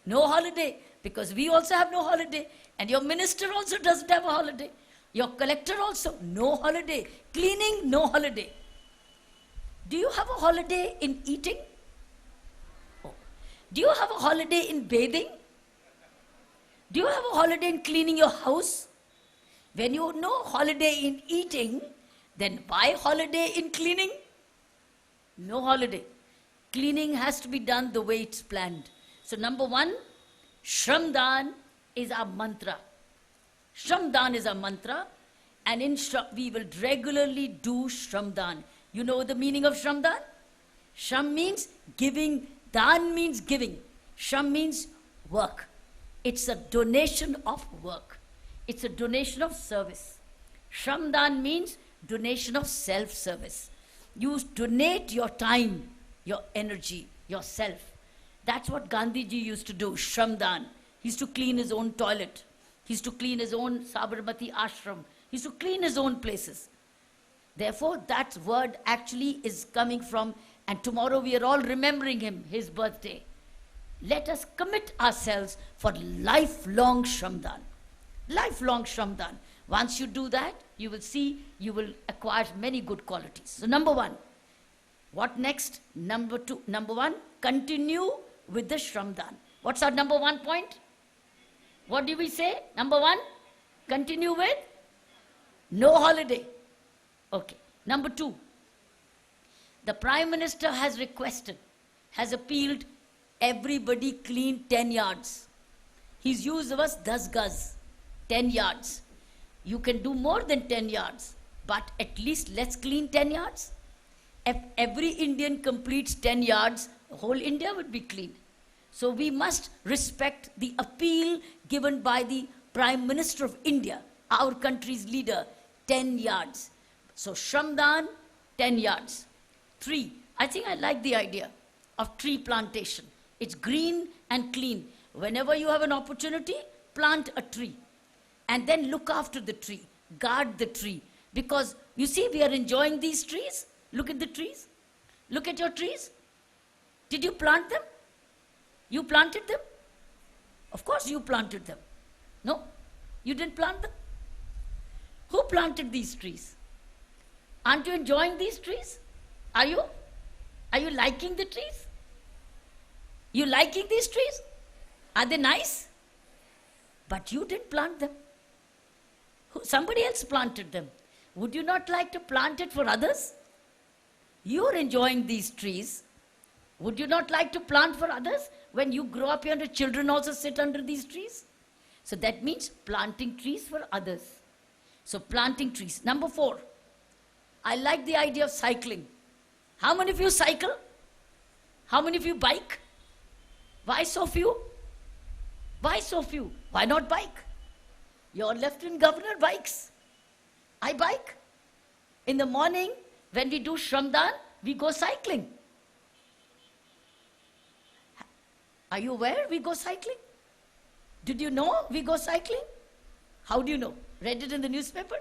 No holiday. Because we also have no holiday. And your minister also doesn't have a holiday. Your collector also, no holiday. Cleaning, no holiday. Do you have a holiday in eating? Oh. Do you have a holiday in bathing? Do you have a holiday in cleaning your house? When you know holiday in eating, then why holiday in cleaning? No holiday. Cleaning has to be done the way it's planned. So number one, Shramdan is our mantra. Shramdan is our mantra, and in we will regularly do Shramdan. You know the meaning of Shramdan? Shram means giving, Dan means giving. Shram means work. It's a donation of work. It's a donation of service. Shramdan means donation of self-service. You donate your time, your energy, yourself. That's what Gandhiji used to do, Shramdan. He used to clean his own toilet. He used to clean his own Sabarmati ashram. He used to clean his own places. Therefore, that word actually is coming from, and tomorrow we are all remembering him, his birthday. Let us commit ourselves for lifelong Shramdan. Lifelong Shramdan. Once you do that, you will see, you will acquire many good qualities. So number one, what next? Number one, continue with the Shramdan. What's our number one point? What do we say? Number one, continue with no holiday. Okay. Number two, the Prime Minister has requested, has appealed, everybody clean 10 yards. He's used of us 10 gaz, 10 yards. You can do more than 10 yards, but at least let's clean 10 yards. If every Indian completes 10 yards, whole India would be clean. So we must respect the appeal given by the Prime Minister of India, our country's leader, 10 yards. So Shramdan, 10 yards. 3, I think I like the idea of tree plantation. It's green and clean. Whenever you have an opportunity, plant a tree. And then look after the tree, guard the tree. Because you see, we are enjoying these trees. Look at the trees. Look at your trees. Did you plant them? You planted them? Of course you planted them. No, you didn't plant them. Who planted these trees? Aren't you enjoying these trees? Are you? Are you liking the trees? You liking these trees? Are they nice? But you didn't plant them. Somebody else planted them. Would you not like to plant it for others? You're enjoying these trees. Would you not like to plant for others? When you grow up, your children also sit under these trees. So that means planting trees for others. So planting trees. Number 4, I like the idea of cycling. How many of you cycle? How many of you bike? Why so few? Why so few? Why not bike? Your Lieutenant Governor bikes. I bike. In the morning, when we do Shramdan, we go cycling. Are you aware we go cycling? Did you know we go cycling? How do you know? Read it in the newspaper?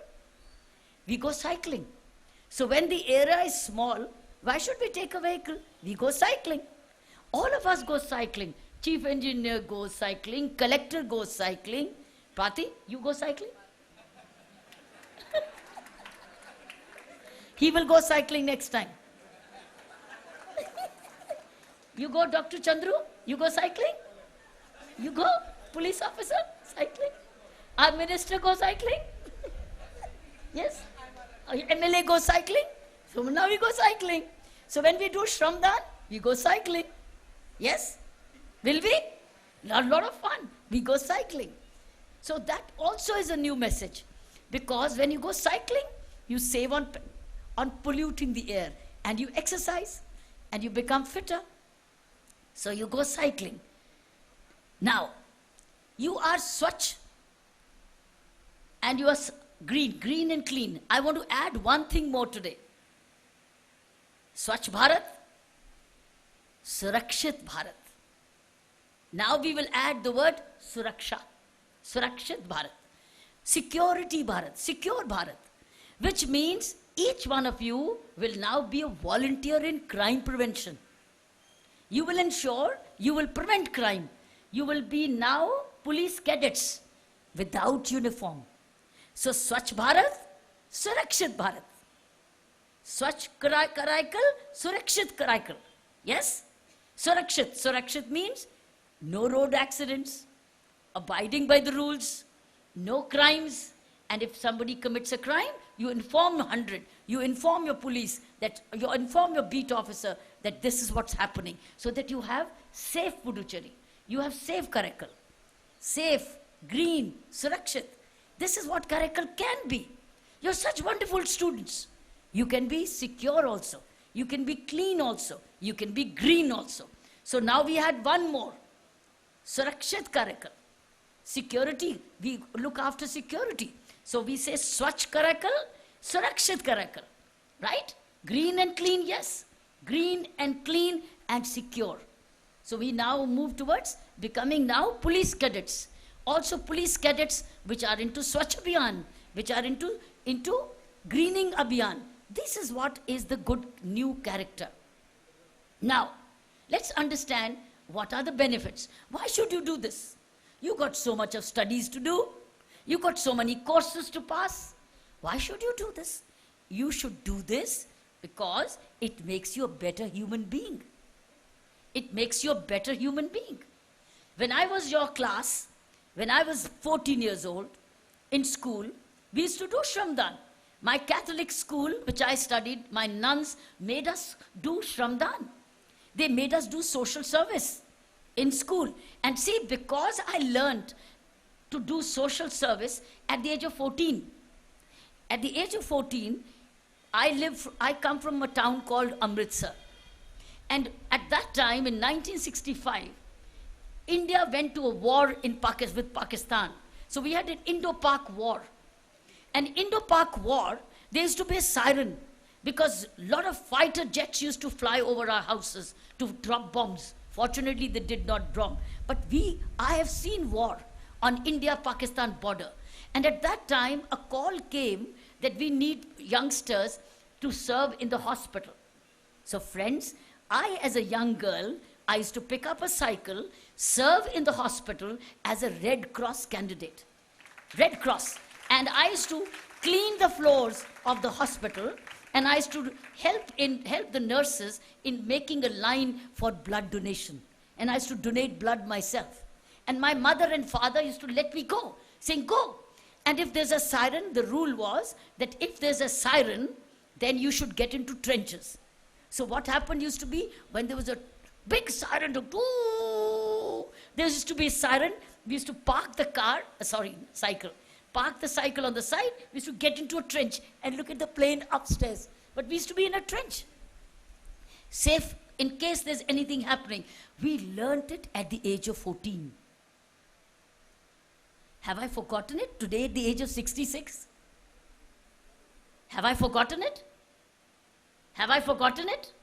We go cycling. So when the area is small, why should we take a vehicle? We go cycling. All of us go cycling. chief engineer goes cycling, collector goes cycling. Pati, you go cycling? He will go cycling next time. You go, Dr. Chandru? You go cycling? You go, police officer, cycling? Our minister goes cycling? Yes? Our MLA goes cycling? So now we go cycling. So when we do Shramdan, we go cycling. Yes? Will we? A lot of fun. We go cycling. So that also is a new message. Because when you go cycling, you save on polluting the air. And you exercise. And you become fitter. So you go cycling. Now, you are Swachh. And you are green and clean. I want to add one thing more today. Swachh Bharat, Surakshit Bharat. Now we will add the word Suraksha. Surakshit Bharat. Security Bharat. Secure Bharat. Which means each one of you will now be a volunteer in crime prevention. You will ensure, you will prevent crime. You will be now police cadets without uniform. So Swachh Bharat, Surakshit Bharat. Swachh Karaikal, Surakshit Karaikal. Yes? Surakshit. Surakshit means no road accidents, abiding by the rules, no crimes. And if somebody commits a crime, you inform 100. You inform your police, you inform your beat officer that this is what's happening. So that you have safe Puducherry. You have safe Karaikal. Safe, green, Surakshit. This is what Karaikal can be. You're such wonderful students. You can be secure also. You can be clean also. You can be green also. So now we had one more. Surakshit Karaikal. Security. We look after security. So we say Swachh Karaikal, Surakshit Karaikal. Right? Green and clean, yes. Green and clean and secure. So we now move towards becoming now police cadets. Also police cadets which are into Swachh Abhiyan, which are into greening Abhiyan. This is what is the good new character. Now, let's understand what are the benefits. Why should you do this? You got so much of studies to do. You got so many courses to pass. Why should you do this? You should do this because it makes you a better human being. It makes you a better human being. When I was your class, when I was 14 years old, in school, we used to do Shramdan. My Catholic school, which I studied, my nuns made us do Shramdan. They made us do social service in school. And see, because I learned to do social service at the age of 14. At the age of 14, I come from a town called Amritsar. And at that time, in 1965, India went to a war with Pakistan. So we had an Indo-Pak war. And Indo-Pak war, there used to be a siren because a lot of fighter jets used to fly over our houses to drop bombs. Fortunately, they did not drop. But I have seen war on India-Pakistan border. And at that time, a call came that we need youngsters to serve in the hospital. So friends, I as a young girl, I used to pick up a cycle, serve in the hospital as a Red Cross candidate. Red Cross. And I used to clean the floors of the hospital, and I used to help the nurses in making a line for blood donation. And I used to donate blood myself. And my mother and father used to let me go, saying, go. And if there's a siren, the rule was that if there's a siren, then you should get into trenches. So what happened used to be, when there was a big siren, there used to be a siren, we used to park the cycle. Park the cycle on the side, we used to get into a trench and look at the plane upstairs. But we used to be in a trench. Safe in case there's anything happening. We learnt it at the age of 14. Have I forgotten it today at the age of 66? Have I forgotten it? Have I forgotten it?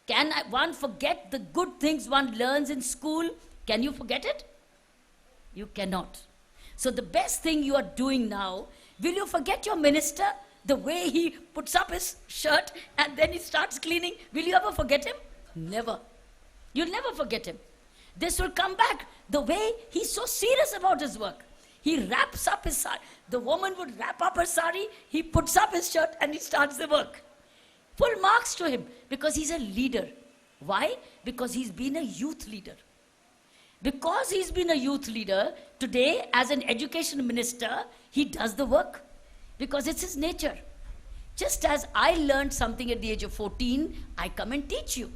Can one forget the good things one learns in school? Can you forget it? You cannot. So the best thing you are doing now, will you forget your minister? The way he puts up his shirt and then he starts cleaning. Will you ever forget him? Never. You'll never forget him. This will come back. The way he's so serious about his work. He wraps up his sari. The woman would wrap up her sari, he puts up his shirt and he starts the work. Full marks to him because he's a leader. Why? Because he's been a youth leader. Because he's been a youth leader, today as an education minister, he does the work. Because it's his nature. Just as I learned something at the age of 14, I come and teach you.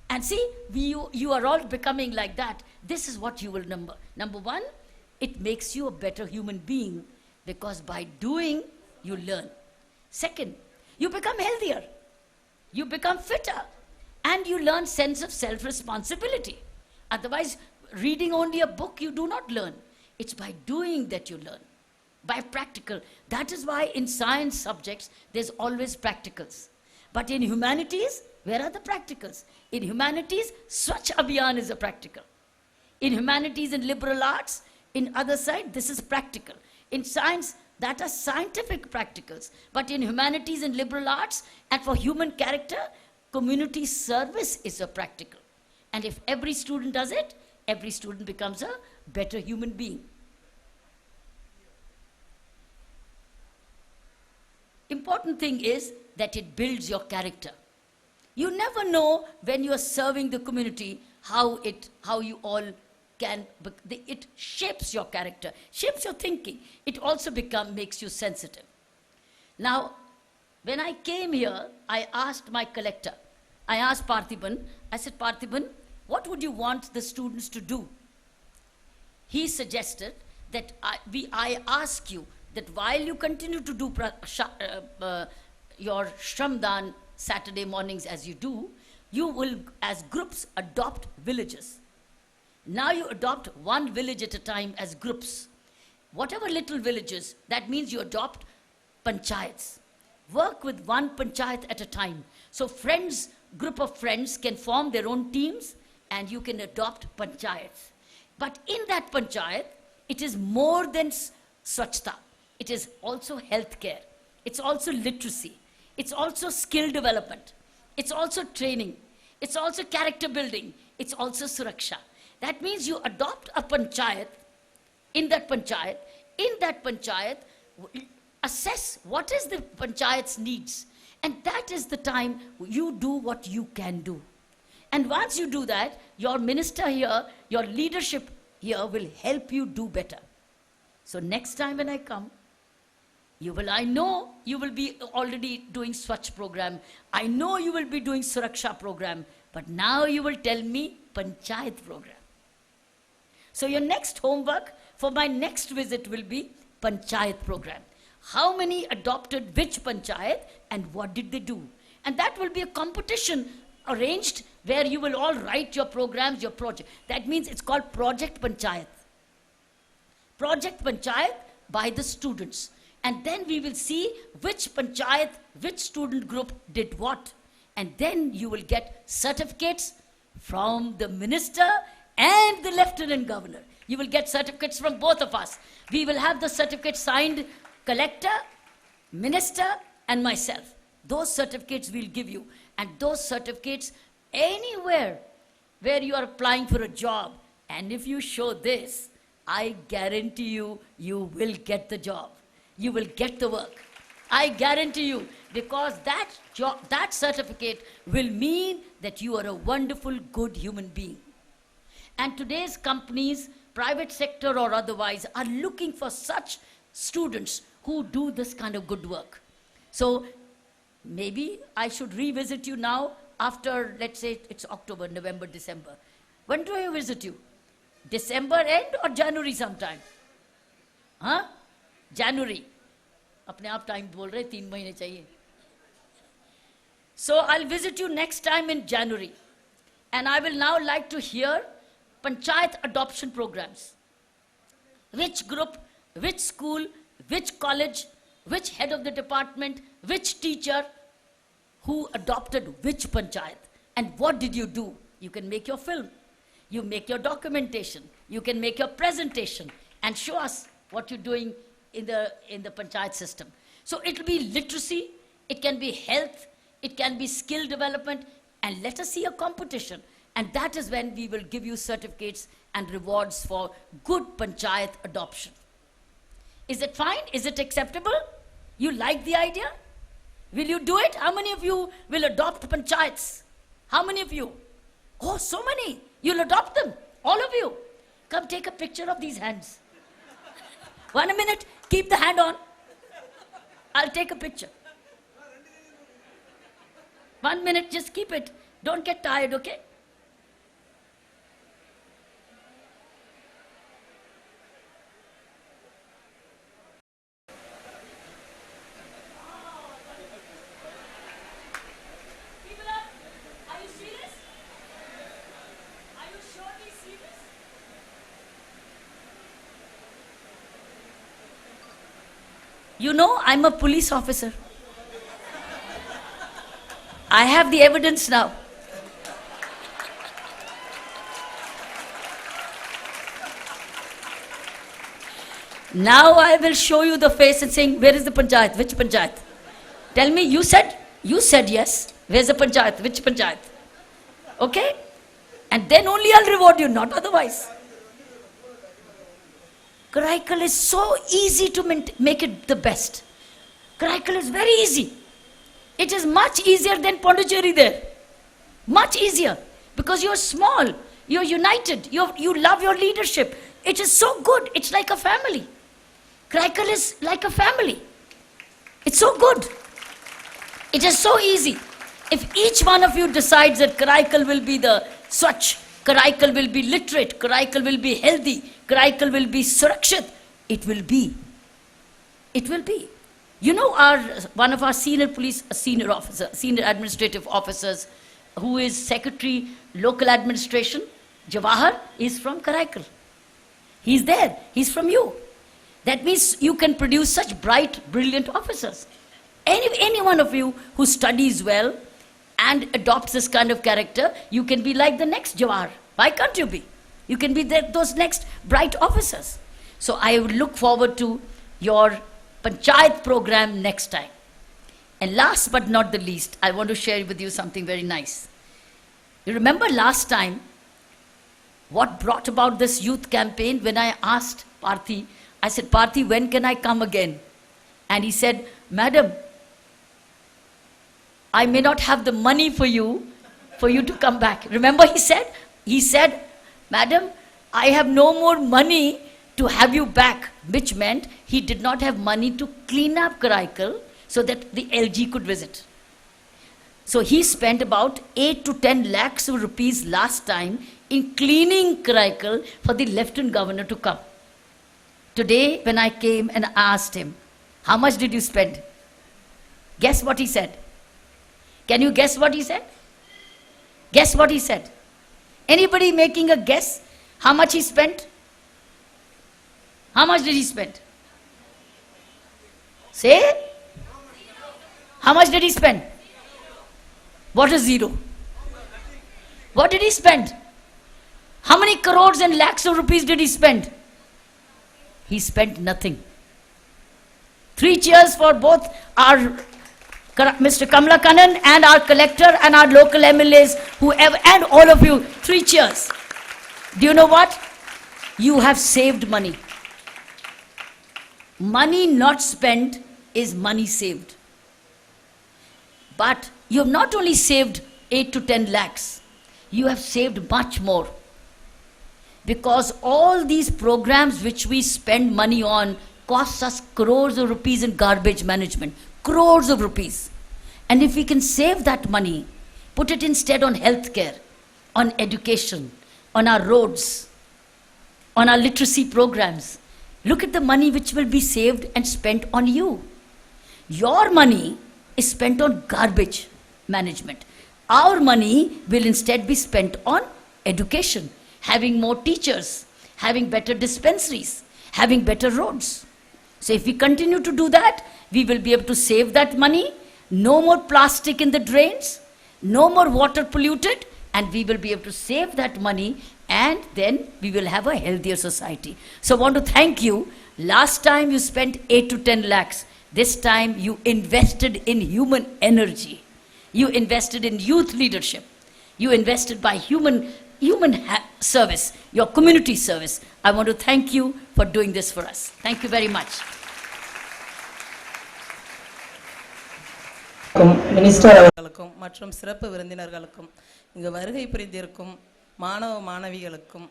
And see, you are all becoming like that. This is what you will number. Number one, it makes you a better human being because by doing, you learn. Second, you become healthier. You become fitter. And you learn sense of self-responsibility. Otherwise, reading only a book, you do not learn. It's by doing that you learn. By practical. That is why in science subjects, there's always practicals. But in humanities, where are the practicals? In humanities, Swachh Abhiyan is a practical. In humanities and liberal arts, in other side, this is practical. In science, that are scientific practicals. But in humanities and liberal arts, and for human character, community service is a practical. And if every student does it, every student becomes a better human being. Important thing is that it builds your character. You never know when you are serving the community how you all can, it shapes your character, shapes your thinking. It also makes you sensitive. Now, when I came here, I asked my collector, I asked Parthiban, I said, Parthiban, what would you want the students to do? He suggested that I ask you that while you continue to do your Shramdan Saturday mornings as you do, you will, as groups, adopt villages. Now you adopt one village at a time as groups. Whatever little villages, that means you adopt panchayats. Work with one panchayat at a time. So friends, group of friends can form their own teams and you can adopt panchayats. But in that panchayat, it is more than swachhta. It is also healthcare. It's also literacy. It's also skill development. It's also training. It's also character building. It's also suraksha. That means you adopt a panchayat. In that panchayat, assess what is the panchayat's needs. And that is the time you do what you can do. And once you do that, your minister here, your leadership here will help you do better. So next time when I come, I know you will be already doing Swachh program. I know you will be doing Suraksha program. But now you will tell me Panchayat program. So your next homework for my next visit will be Panchayat program. How many adopted which Panchayat and what did they do? And that will be a competition arranged where you will all write your programs, your project. That means it's called Project Panchayat. Project Panchayat by the students. And then we will see which panchayat, which student group did what. And then you will get certificates from the minister and the lieutenant governor. You will get certificates from both of us. We will have the certificate signed collector, minister, and myself. Those certificates we'll give you. And those certificates, anywhere where you are applying for a job, and if you show this, I guarantee you, you will get the job. You will get the work. I guarantee you, because that certificate will mean that you are a wonderful, good human being. And today's companies, private sector or otherwise, are looking for such students who do this kind of good work. So maybe I should revisit you now after, let's say it's October, November, December. When do I visit you? December end or January sometime? Huh? January. अपने आप time बोल रहे 3 महीने चाहिए. So I'll visit you next time in January. And I will now like to hear Panchayat adoption programs. Which group, which school, which college, which head of the department, which teacher, who adopted which Panchayat. And what did you do? You can make your film. You make your documentation. You can make your presentation and show us what you're doing in the Panchayat system. So it will be literacy, it can be health, it can be skill development, and let us see a competition. And that is when we will give you certificates and rewards for good panchayat adoption. Is it fine? Is it acceptable? You like the idea? Will you do it? How many of you will adopt panchayats? How many of you? Oh, so many. You'll adopt them. All of you. Come take a picture of these hands. 1 minute. Keep the hand on. I'll take a picture. 1 minute. Just keep it. Don't get tired, okay? You know, I'm a police officer. I have the evidence now. Now I will show you the face and saying, where is the panchayat? Which panchayat? Tell me, you said yes. Where's the panchayat? Which panchayat? Okay? And then only I'll reward you, not otherwise. Karaikal is so easy to make it the best. Karaikal is very easy. It is much easier than Pondicherry there. Much easier. Because you're small. You're united. You love your leadership. It is so good. It's like a family. Karaikal is like a family. It's so good. It is so easy. If each one of you decides that Karaikal will be the Swachh, Karaikal will be literate, Karaikal will be healthy, Karaikal will be Surakshit, it will be. It will be. You know, one of our senior administrative officers, who is Secretary Local Administration, Jawahar, is from Karaikal. He's there. He's from you. That means you can produce such bright, brilliant officers. Any one of you who studies well and adopts this kind of character, you can be like the next Jawahar. Why can't you be? You can be those next bright officers. So I would look forward to your Panchayat program next time. And last but not the least, I want to share with you something very nice. You remember last time what brought about this youth campaign? When I asked Parthi, I said, Parthi, when can I come again? And he said, Madam, I may not have the money for you to come back. Remember he said? He said, Madam, I have no more money to have you back, which meant he did not have money to clean up Karaikal so that the LG could visit. So he spent about 8 to 10 lakhs of rupees last time in cleaning Karaikal for the Lieutenant Governor to come. Today, when I came and asked him, how much did you spend? Guess what he said? Can you guess what he said? Guess what he said? Anybody making a guess how much he spent? How much did he spend? Say? How much did he spend? What is zero? What did he spend? How many crores and lakhs of rupees did he spend? He spent nothing. 3 cheers for both our Mr. Kamla Kannan and our collector and our local MLAs, whoever, and all of you. 3 cheers. Do you know what? You have saved money. Money not spent is money saved. But you have not only saved 8 to 10 lakhs, you have saved much more. Because all these programs which we spend money on costs us crores of rupees in garbage management. Crores of rupees. And if we can save that money, put it instead on healthcare, on education, on our roads, on our literacy programs. Look at the money which will be saved and spent on you. Your money is spent on garbage management. Our money will instead be spent on education, having more teachers, having better dispensaries, having better roads. So if we continue to do that, we will be able to save that money. No more plastic in the drains, no more water polluted, and we will be able to save that money, and then we will have a healthier society. So I want to thank you. Last time you spent 8 to 10 lakhs. This time you invested in human energy. You invested in youth leadership. You invested by human service, your community service. I want to thank you for doing this for us. Thank you very much. Minister அவர்களுக்கும் மற்றும் சிறப்பு விருந்தினர்களுக்கும் இங்கு வருகை புரிந்திருக்கும் மாணவ மாணவிகளுக்கும்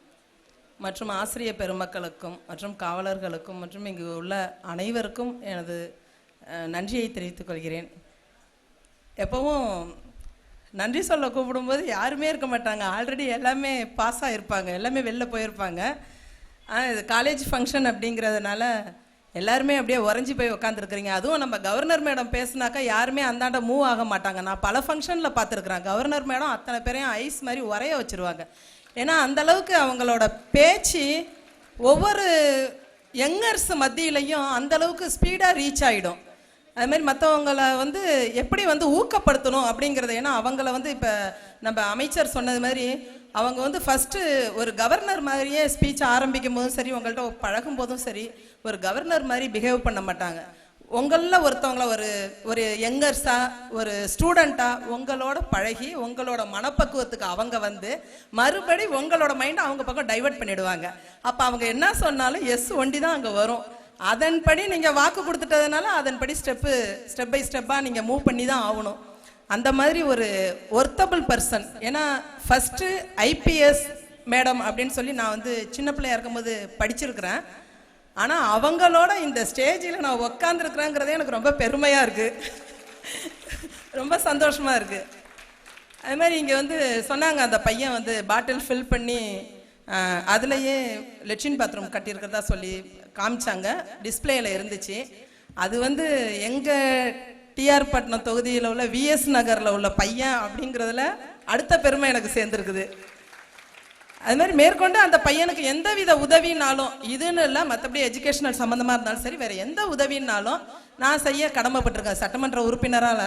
மற்றும் ஆசிரியர் பெருமக்களுக்கும் மற்றும் காவலர்களுக்கும் மற்றும் இங்கு உள்ள அனைவருக்கும் எனது நன்றியை தெரிவித்துக் கொள்கிறேன். எப்பவும் நன்றி சொல்ல கூப்பிடும்போது யாருமே இருக்க மாட்டாங்க. ஆல்ரெடி எல்லாமே பாஸ் ஆகிருப்பாங்க, எல்லாமே வெளில போயிருப்பாங்க. ஆனால் இது காலேஜ் ஃபங்க்ஷன் அப்படிங்கிறதுனால எல்லாருமே அப்படியே உறைஞ்சி போய் உட்காந்துருக்குறீங்க. அதுவும் நம்ம கவர்னர் மேடம் பேசுனாக்கா யாருமே அந்தாண்ட மூவ் ஆக மாட்டாங்க. நான் பல ஃபங்க்ஷனில் பார்த்துருக்குறேன். கவர்னர் மேடம் அத்தனை பேரையும் ஐஸ் மாதிரி உரைய வச்சுருவாங்க. ஏன்னா அந்தளவுக்கு அவங்களோட பேச்சு ஒவ்வொரு யங்கர்ஸ் மத்தியிலையும் அந்தளவுக்கு ஸ்பீடாக ரீச் ஆகிடும். அதுமாதிரி மற்றவங்களை வந்து எப்படி வந்து ஊக்கப்படுத்தணும் அப்படிங்கிறது. ஏன்னா அவங்கள வந்து இப்போ நம்ம அமைச்சர் சொன்னது மாதிரி அவங்க வந்து ஃபஸ்ட்டு ஒரு கவர்னர் மாதிரியே ஸ்பீச் ஆரம்பிக்கும் போதும் சரி, உங்கள்கிட்ட பழகும் போதும் சரி, ஒரு கவர்னர் மாதிரி பிஹேவ் பண்ண மாட்டாங்க. உங்களில் ஒருத்தவங்கள ஒரு யங்கர்ஸாக ஒரு ஸ்டூடெண்ட்டாக உங்களோட பழகி உங்களோட மனப்பக்குவத்துக்கு அவங்க வந்து மறுபடி உங்களோட மைண்டை அவங்க பக்கம் டைவெர்ட் பண்ணிடுவாங்க. அப்போ அவங்க என்ன சொன்னாலும் எஸ் ஒண்டி தான் அங்கே வரும். அதன்படி நீங்கள் வாக்கு கொடுத்துட்டதுனால அதன்படி ஸ்டெப் பை ஸ்டெப்பாக நீங்கள் மூவ் பண்ணி தான் ஆகணும். அந்த மாதிரி ஒரு ஒர்த்தபிள் பர்சன். ஏன்னா ஃபஸ்ட்டு ஐபிஎஸ் மேடம் அப்படின்னு சொல்லி நான் வந்து சின்ன பிள்ளையா இருக்கும்போது படிச்சிருக்கிறேன். ஆனால் அவங்களோட இந்த ஸ்டேஜில் நான் உக்காந்துருக்குறேங்கிறதே எனக்கு ரொம்ப பெருமையாக இருக்குது, ரொம்ப சந்தோஷமாக இருக்குது. அது மாதிரி இங்கே வந்து சொன்னாங்க, அந்த பையன் வந்து பாட்டில் ஃபில் பண்ணி அதுலேயே லெட்ரின் பாத்ரூம் கட்டியிருக்கிறதா சொல்லி காமிச்சாங்க, டிஸ்பிளேயில் இருந்துச்சு. அது வந்து எங்கள் டிஆர் பட்டினம் தொகுதியில் உள்ள விஎஸ் நகரில் உள்ள பையன் அப்படிங்கிறதுல அடுத்த பெருமை எனக்கு சேர்ந்துருக்குது. அது மாதிரி மேற்கொண்டு அந்த பையனுக்கு எந்த வித உதவினாலும், இதுன்னு இல்லை மற்றபடி எஜுகேஷனல் சம்மந்தமாக இருந்தாலும் சரி, வேறு எந்த உதவினாலும் நான் செய்ய கடமைப்பட்டிருக்கேன். சட்டமன்ற உறுப்பினரால்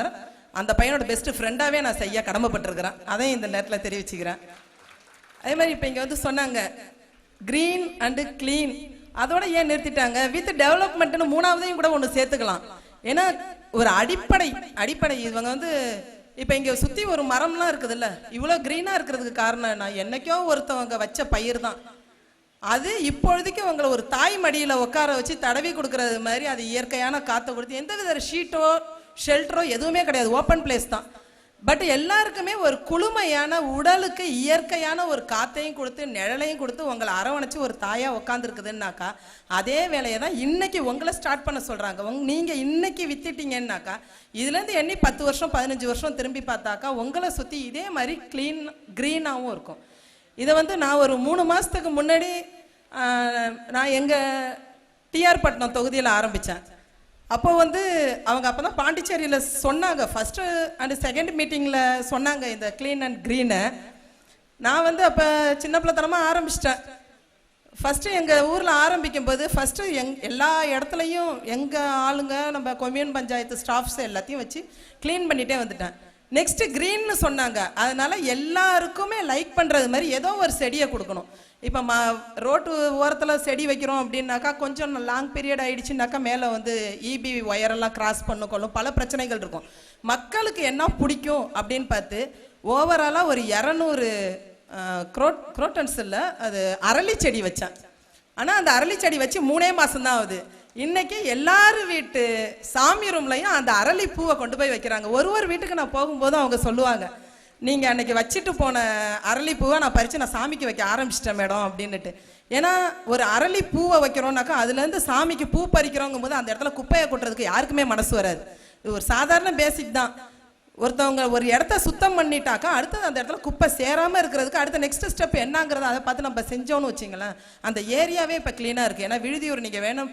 அந்த பையனோட பெஸ்ட் ஃப்ரெண்டாகவே நான் செய்ய கடமைப்பட்டிருக்கிறேன். அதையும் இந்த நேரத்தில் தெரிவிச்சுக்கிறேன். அதே மாதிரி இப்போ இங்கே வந்து சொன்னாங்க க்ரீன் அண்டு க்ளீன், அதோட ஏன் நிறுத்திட்டாங்க? வித் டெவலப்மெண்ட்னு மூணாவதையும் கூட ஒன்று சேர்த்துக்கலாம். ஏன்னா ஒரு அடிப்படை இவங்க வந்து இப்போ இங்கே சுற்றி ஒரு மரம்லாம் இருக்குதுல்ல, இவ்வளோ க்ரீனாக இருக்கிறதுக்கு காரணம் நான் என்னைக்கோ ஒருத்தவங்க வச்ச பயிர் தான். அது இப்பொழுதைக்கு அவங்களை ஒரு தாய் மடியில் உட்கார வச்சு தடவி கொடுக்கறது மாதிரி அது இயற்கையான காற்றை கொடுத்து, எந்த வித ஷீட்டோ ஷெல்டரோ எதுவுமே கிடையாது, ஓப்பன் பிளேஸ் தான். பட் எல்லாருக்குமே ஒரு குளுமையான உடலுக்கு இயற்கையான ஒரு காற்றையும் கொடுத்து நிழலையும் கொடுத்து உங்களை அரவணைச்சு ஒரு தாயாக உட்காந்துருக்குதுன்னாக்கா, அதே வேலையை தான் இன்னைக்கு உங்களை ஸ்டார்ட் பண்ண சொல்கிறாங்க. நீங்கள் இன்னைக்கு வித்துட்டீங்கன்னாக்கா இதுலேருந்து எண்ணி 10 வருஷம் 15 வருஷம் திரும்பி பார்த்தாக்கா உங்களை சுற்றி இதே மாதிரி க்ரீனாகவும் இருக்கும். இதை வந்து நான் ஒரு 3 மாதத்துக்கு முன்னாடி நான் எங்கள் டிஆர் பட்டினம் தொகுதியில் ஆரம்பித்தேன். அப்போ வந்து அவங்க அப்போ தான் பாண்டிச்சேரியில் சொன்னாங்க, ஃபஸ்ட்டு அண்டு செகண்ட் மீட்டிங்கில் சொன்னாங்க இந்த க்ளீன் அண்ட் க்ரீனை. நான் வந்து அப்போ சின்ன பிள்ளைத்தனமாக ஆரம்பிச்சிட்டேன். ஃபஸ்ட்டு எங்கள் ஊரில் ஆரம்பிக்கும் போது ஃபஸ்ட்டு எல்லா இடத்துலையும் எங்கள் ஆளுங்க நம்ம கொம்யூன் பஞ்சாயத்து ஸ்டாஃப்ஸ் எல்லாத்தையும் வச்சு க்ளீன் பண்ணிகிட்டே வந்துட்டேன். நெக்ஸ்ட்டு க்ரீன்னு சொன்னாங்க. அதனால் எல்லாருக்குமே லைக் பண்ணுறது மாதிரி ஏதோ ஒரு செடியை கொடுக்கணும். இப்போ ரோட்டு ஓரத்தில் செடி வைக்கிறோம் அப்படின்னாக்கா கொஞ்சம் லாங் பீரியட் ஆகிடுச்சுனாக்கா மேலே வந்து இபி ஒயரெல்லாம் கிராஸ் கொள்ளும், பல பிரச்சனைகள் இருக்கும். மக்களுக்கு என்ன பிடிக்கும் அப்படின்னு பார்த்து ஓவராலாக ஒரு 200 குரோட்டன்ஸ் இல்லை, அது அரளி செடி வச்சேன். ஆனால் அந்த அரளி செடி வச்சு 3 மாதம்தான் ஆகுது. இன்னைக்கு எல்லாரும் வீட்டு சாமி ரூம்லையும் அந்த அரளி பூவை கொண்டு போய் வைக்கிறாங்க. ஒரு வீட்டுக்கு நான் போகும்போதும் அவங்க சொல்லுவாங்க, நீங்கள் அன்னைக்கு வச்சுட்டு போன அரளி பூவை நான் பறித்து நான் சாமிக்கு வைக்க ஆரம்பிச்சிட்டேன் மேடம் அப்படின்னுட்டு. ஏன்னா ஒரு அரளி பூவை வைக்கிறோம்னாக்கா அதுலேருந்து சாமிக்கு பூ பறிக்கிறோங்கும் போது அந்த இடத்துல குப்பையை கொட்டுறதுக்கு யாருக்குமே மனசு வராது. இது ஒரு சாதாரண பேசிக் தான். ஒருத்தவங்க ஒரு இடத்த சுத்தம் பண்ணிட்டாக்கா அடுத்தது அந்த இடத்துல குப்பை சேராமல் இருக்கிறதுக்கு அடுத்த நெக்ஸ்ட் ஸ்டெப் என்னங்கிறத அதை பார்த்து நம்ம செஞ்சோன்னு வச்சிங்களேன், அந்த ஏரியாவே இப்போ க்ளீனாக இருக்குது. ஏன்னா விழுதியூர் நீங்கள் வேணும்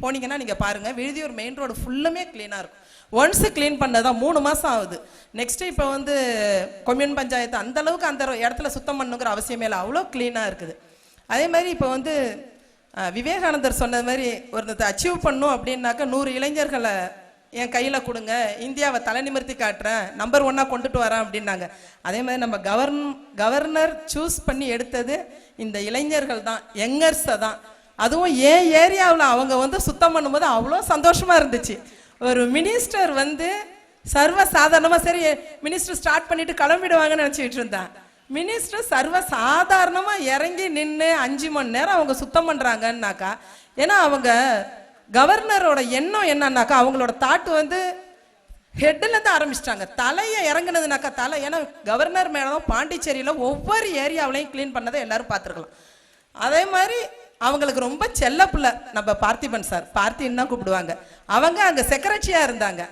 போனீங்கன்னா நீங்கள் பாருங்கள், விழுதியூர் மெயின் ரோடு ஃபுல்லுமே க்ளீனாக இருக்கும். ஒன்ஸு க்ளீன் பண்ணதான் 3 மாதம் ஆகுது. நெக்ஸ்ட்டு இப்போ வந்து கொம்யூன் பஞ்சாயத்து அந்தளவுக்கு அந்த இடத்துல சுத்தம் பண்ணுங்கிற அவசியமே இல்லை, அவ்வளோ க்ளீனாக இருக்குது. அதே மாதிரி இப்போ வந்து விவேகானந்தர் சொன்னது மாதிரி ஒருத்தத்தை அச்சீவ் பண்ணும் அப்படின்னாக்கா 100 இளைஞர்களை என் கையில் கொடுங்க, இந்தியாவை தலை நிமிர்த்தி காட்டுறேன், நம்பர் 1 கொண்டுட்டு வரேன் அப்படின்னாங்க. அதே மாதிரி நம்ம கவர்னர் சூஸ் பண்ணி எடுத்தது இந்த இளைஞர்கள் தான், யங்கர்ஸை தான். அதுவும் ஏன் ஏரியாவில் அவங்க வந்து சுத்தம் பண்ணும்போது அவ்வளோ சந்தோஷமாக இருந்துச்சு. ஒரு மினிஸ்டர் வந்து சர்வ சாதாரணமாக சரி மினிஸ்டர் ஸ்டார்ட் பண்ணிட்டு கிளம்பிடுவாங்கன்னு நினச்சிக்கிட்டு இருந்தேன். மினிஸ்டர் சர்வ சாதாரணமாக இறங்கி நின்று 5 மணி நேரம் அவங்க சுத்தம் பண்ணுறாங்கன்னாக்கா, ஏன்னா அவங்க கவர்னரோட எண்ணம் என்னன்னாக்கா, அவங்களோட தாட்டு வந்து ஹெட்லேருந்து ஆரம்பிச்சிட்டாங்க. தலையை இறங்குனதுனாக்கா தலை, ஏன்னா கவர்னர் மேடம் பாண்டிச்சேரியில் ஒவ்வொரு ஏரியாவிலையும் க்ளீன் பண்ணதை எல்லாரும் பார்த்துருக்கலாம். அதே மாதிரி அவங்களுக்கு ரொம்ப செல்ல பிள்ளை நம்ம பார்த்திபன் சார், பார்த்தின்னு தான் கூப்பிடுவாங்க. அவங்க அங்கே செக்ரட்டரியாக இருந்தாங்க.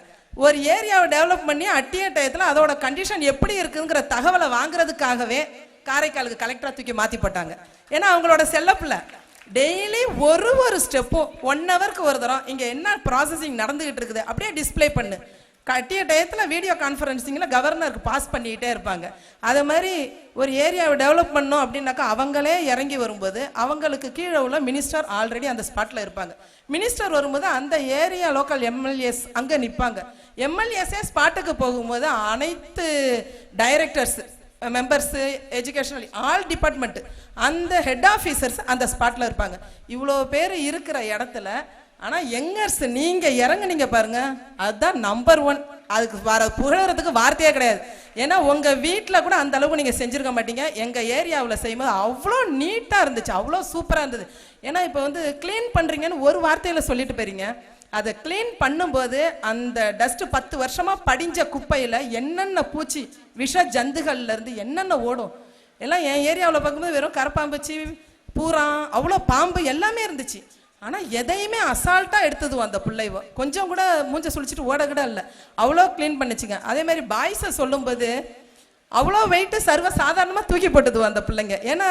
ஒரு ஏரியாவை டெவலப் பண்ணி அட்டிய டயத்தில் அதோட கண்டிஷன் எப்படி இருக்குங்கிற தகவலை வாங்குறதுக்காகவே காரைக்காலுக்கு கலெக்டராக தூக்கி மாற்றி போட்டாங்க. ஏன்னா அவங்களோட செல்ல பிள்ளை டெய்லி ஒரு ஸ்டெப்பும் 1 ஹவருக்கு ஒரு தரம் இங்கே என்ன ப்ராசஸிங் நடந்துகிட்டு இருக்குது அப்படியே டிஸ்பிளே பண்ணு, கட்டிய டயத்தில் வீடியோ கான்ஃபரன்சிங்கில் கவர்னருக்கு பாஸ் பண்ணிக்கிட்டே இருப்பாங்க. அதே மாதிரி ஒரு ஏரியாவை டெவலப் பண்ணோம் அப்படின்னாக்கா அவங்களே இறங்கி வரும்போது அவங்களுக்கு கீழே உள்ள மினிஸ்டர் ஆல்ரெடி அந்த ஸ்பாட்டில் இருப்பாங்க. மினிஸ்டர் வரும்போது அந்த ஏரியா லோக்கல் எம்எல்ஏஸ் அங்கே நிற்பாங்க. எம்எல்ஏஸே ஸ்பாட்டுக்கு போகும்போது அனைத்து directors, members, educational all department, அந்த ஹெட் ஆஃபீஸர்ஸ் அந்த ஸ்பாட்டில் இருப்பாங்க. இவ்வளோ பேர் இருக்கிற இடத்துல ஆனால் யங்கர்ஸ் நீங்கள் இறங்குனீங்க பாருங்க, அதுதான் நம்பர் 1. அதுக்கு புகழறதுக்கு வார்த்தையே கிடையாது. ஏன்னா உங்கள் வீட்டில் கூட அந்த அளவுக்கு நீங்கள் செஞ்சுருக்க மாட்டீங்க. எங்கள் ஏரியாவில் செய்யும்போது அவ்வளோ நீட்டாக இருந்துச்சு, அவ்வளோ சூப்பராக இருந்தது. ஏன்னா இப்போ வந்து க்ளீன் பண்ணுறீங்கன்னு ஒரு வார்த்தையில் சொல்லிட்டு போறீங்க. அதை க்ளீன் பண்ணும்போது அந்த டஸ்ட்டு 10 வருஷமாக படிஞ்ச குப்பையில் என்னென்ன பூச்சி விஷ ஜந்துகள்லேருந்து என்னென்ன ஓடும். எல்லாம் என் ஏரியாவில் பார்க்கும்போது வெறும் கரப்பாம்பூச்சி, பூரா, அவ்வளோ பாம்பு எல்லாமே இருந்துச்சு. ஆனால் எதையுமே அசால்ட்டாக எடுத்தது அந்த பிள்ளைவோ, கொஞ்சம் கூட மூஞ்ச சுழிச்சிட்டு ஓட கூட இல்லை, அவ்வளோ க்ளீன் பண்ணிச்சுங்க. அதே மாதிரி பாய்ஸை சொல்லும்போது அவ்வளோ வெயிட்டு சர்வ சாதாரணமாக தூக்கி போட்டுது அந்த பிள்ளைங்க. ஏன்னா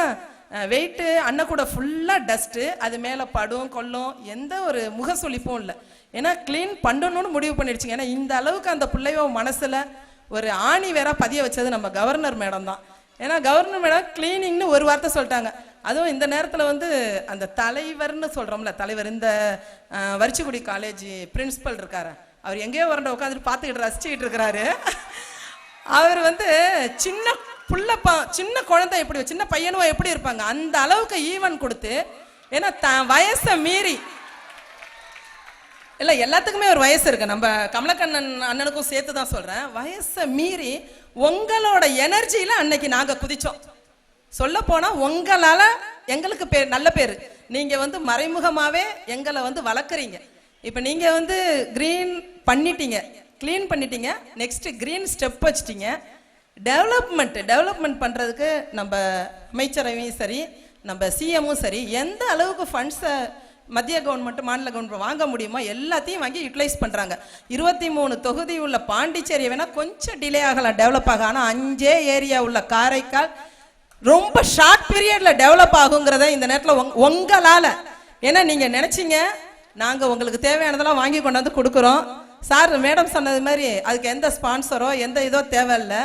வெயிட்டு அண்ணன் கூட ஃபுல்லாக டஸ்ட்டு, அது மேலே படும் கொள்ளும், எந்த ஒரு முகசுளிப்பும் இல்லை. ஏன்னா க்ளீன் பண்ணணும்னு முடிவு பண்ணிடுச்சுங்க. ஏன்னா இந்த அளவுக்கு அந்த பிள்ளைவோ மனசில் ஒரு ஆணி வேற பதிய வச்சது நம்ம கவர்னர் மேடம் தான். ஏன்னா கவர்னர் மேடம் க்ளீனிங்னு ஒரு வார்த்தை சொல்லிட்டாங்க. அதுவும் இந்த நேரத்தில் வந்து அந்த தலைவர்னு சொல்கிறோம்ல, தலைவர், இந்த வரிச்சிக்குடி காலேஜ் பிரின்சிபல் இருக்காரு, அவர் எங்கேயோ வரண்ட உட்காந்துட்டு பார்த்துக்கிட்டு ரசிச்சுக்கிட்டு இருக்கிறாரு. அவர் வந்து சின்ன குழந்தை எப்படி, சின்ன பையனும் எப்படி இருப்பாங்க அந்த அளவுக்கு ஈவன் கொடுத்து, ஏன்னா வயசை மீறி இல்லை, எல்லாத்துக்குமே ஒரு வயசு இருக்கு, நம்ம கமலக்கண்ணன் அண்ணனுக்கும் சேர்த்து தான் சொல்கிறேன். வயசை மீறி உங்களோட எனர்ஜியில் அன்னைக்கு நாங்கள் குதித்தோம். சொல்ல போனால் உங்களால் எங்களுக்கு நல்ல பேர். நீங்கள் வந்து மறைமுகமாகவே எங்களை வந்து வளர்க்குறீங்க. இப்போ நீங்கள் வந்து க்ரீன் பண்ணிட்டீங்க, க்ளீன் பண்ணிட்டீங்க, நெக்ஸ்ட் க்ரீன் ஸ்டெப் வச்சிட்டீங்க. டெவலப்மெண்ட் பண்ணுறதுக்கு நம்ம அமைச்சரவையும் சரி, நம்ம சிஎம்மும் சரி, எந்த அளவுக்கு ஃபண்ட்ஸை மத்திய கவர்மெண்ட் மாநில கவர்மெண்ட் வாங்க முடியுமோ எல்லாத்தையும் வாங்கி யூட்டிலைஸ் பண்ணுறாங்க. 23 தொகுதி உள்ள பாண்டிச்சேரி வேணால் கொஞ்சம் டிலே ஆகலாம், டெவலப் ஆகும். ஆனால் 5 ஏரியா உள்ள காரைக்கால் ரொம்ப ஷார்ட் பீரியட்ல டெவலப் ஆகுங்கிறத இந்த நேரத்தில் உங்களால், ஏன்னா நீங்கள் நினச்சிங்க நாங்கள் உங்களுக்கு தேவையானதெல்லாம் வாங்கி கொண்டாந்து கொடுக்குறோம். சார் மேடம் சொன்னது மாதிரி அதுக்கு எந்த ஸ்பான்சரோ எந்த இதோ தேவையில்லை.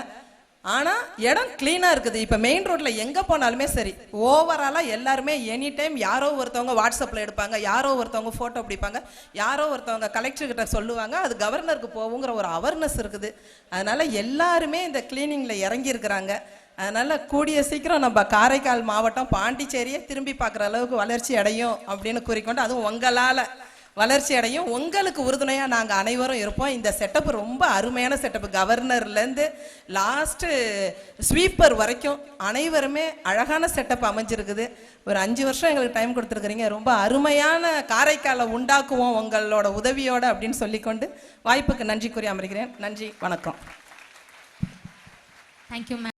ஆனால் இடம் க்ளீனாக இருக்குது. இப்போ மெயின் ரோட்டில் எங்கே போனாலுமே சரி, ஓவராலாக எல்லாருமே எனி டைம் யாரோ ஒருத்தவங்க வாட்ஸ்அப்பில் எடுப்பாங்க, யாரோ ஒருத்தவங்க ஃபோட்டோ பிடிப்பாங்க, யாரோ ஒருத்தவங்க கலெக்டர்கிட்ட சொல்லுவாங்க, அது கவர்னருக்கு போகுங்கிற ஒரு அவேர்னஸ் இருக்குது. அதனால் எல்லாருமே இந்த க்ளீனிங்கில் இறங்கி இருக்கிறாங்க. அதனால் கூடிய சீக்கிரம் நம்ம காரைக்கால் மாவட்டம் பாண்டிச்சேரியை திரும்பி பார்க்குற அளவுக்கு வளர்ச்சி அடையும் அப்படின்னு கூறிக்கொண்டு, அதுவும் உங்களால் வளர்ச்சி அடையும். உங்களுக்கு உறுதுணையாக நாங்கள் அனைவரும் இருப்போம். இந்த செட்டப் ரொம்ப அருமையான செட்டப், கவர்னர்லேருந்து லாஸ்ட்டு ஸ்வீப்பர் வரைக்கும் அனைவருமே அழகான செட்டப் அமைஞ்சிருக்குது. ஒரு 5 வருஷம் எங்களுக்கு டைம் கொடுத்துருக்குறீங்க. ரொம்ப அருமையான காரைக்காலை உண்டாக்குவோம் உங்களோட உதவியோடு அப்படின்னு சொல்லிக்கொண்டு வாய்ப்புக்கு நன்றி கூறி அமர்கிறேன். நன்றி, வணக்கம். Thank you ma'am.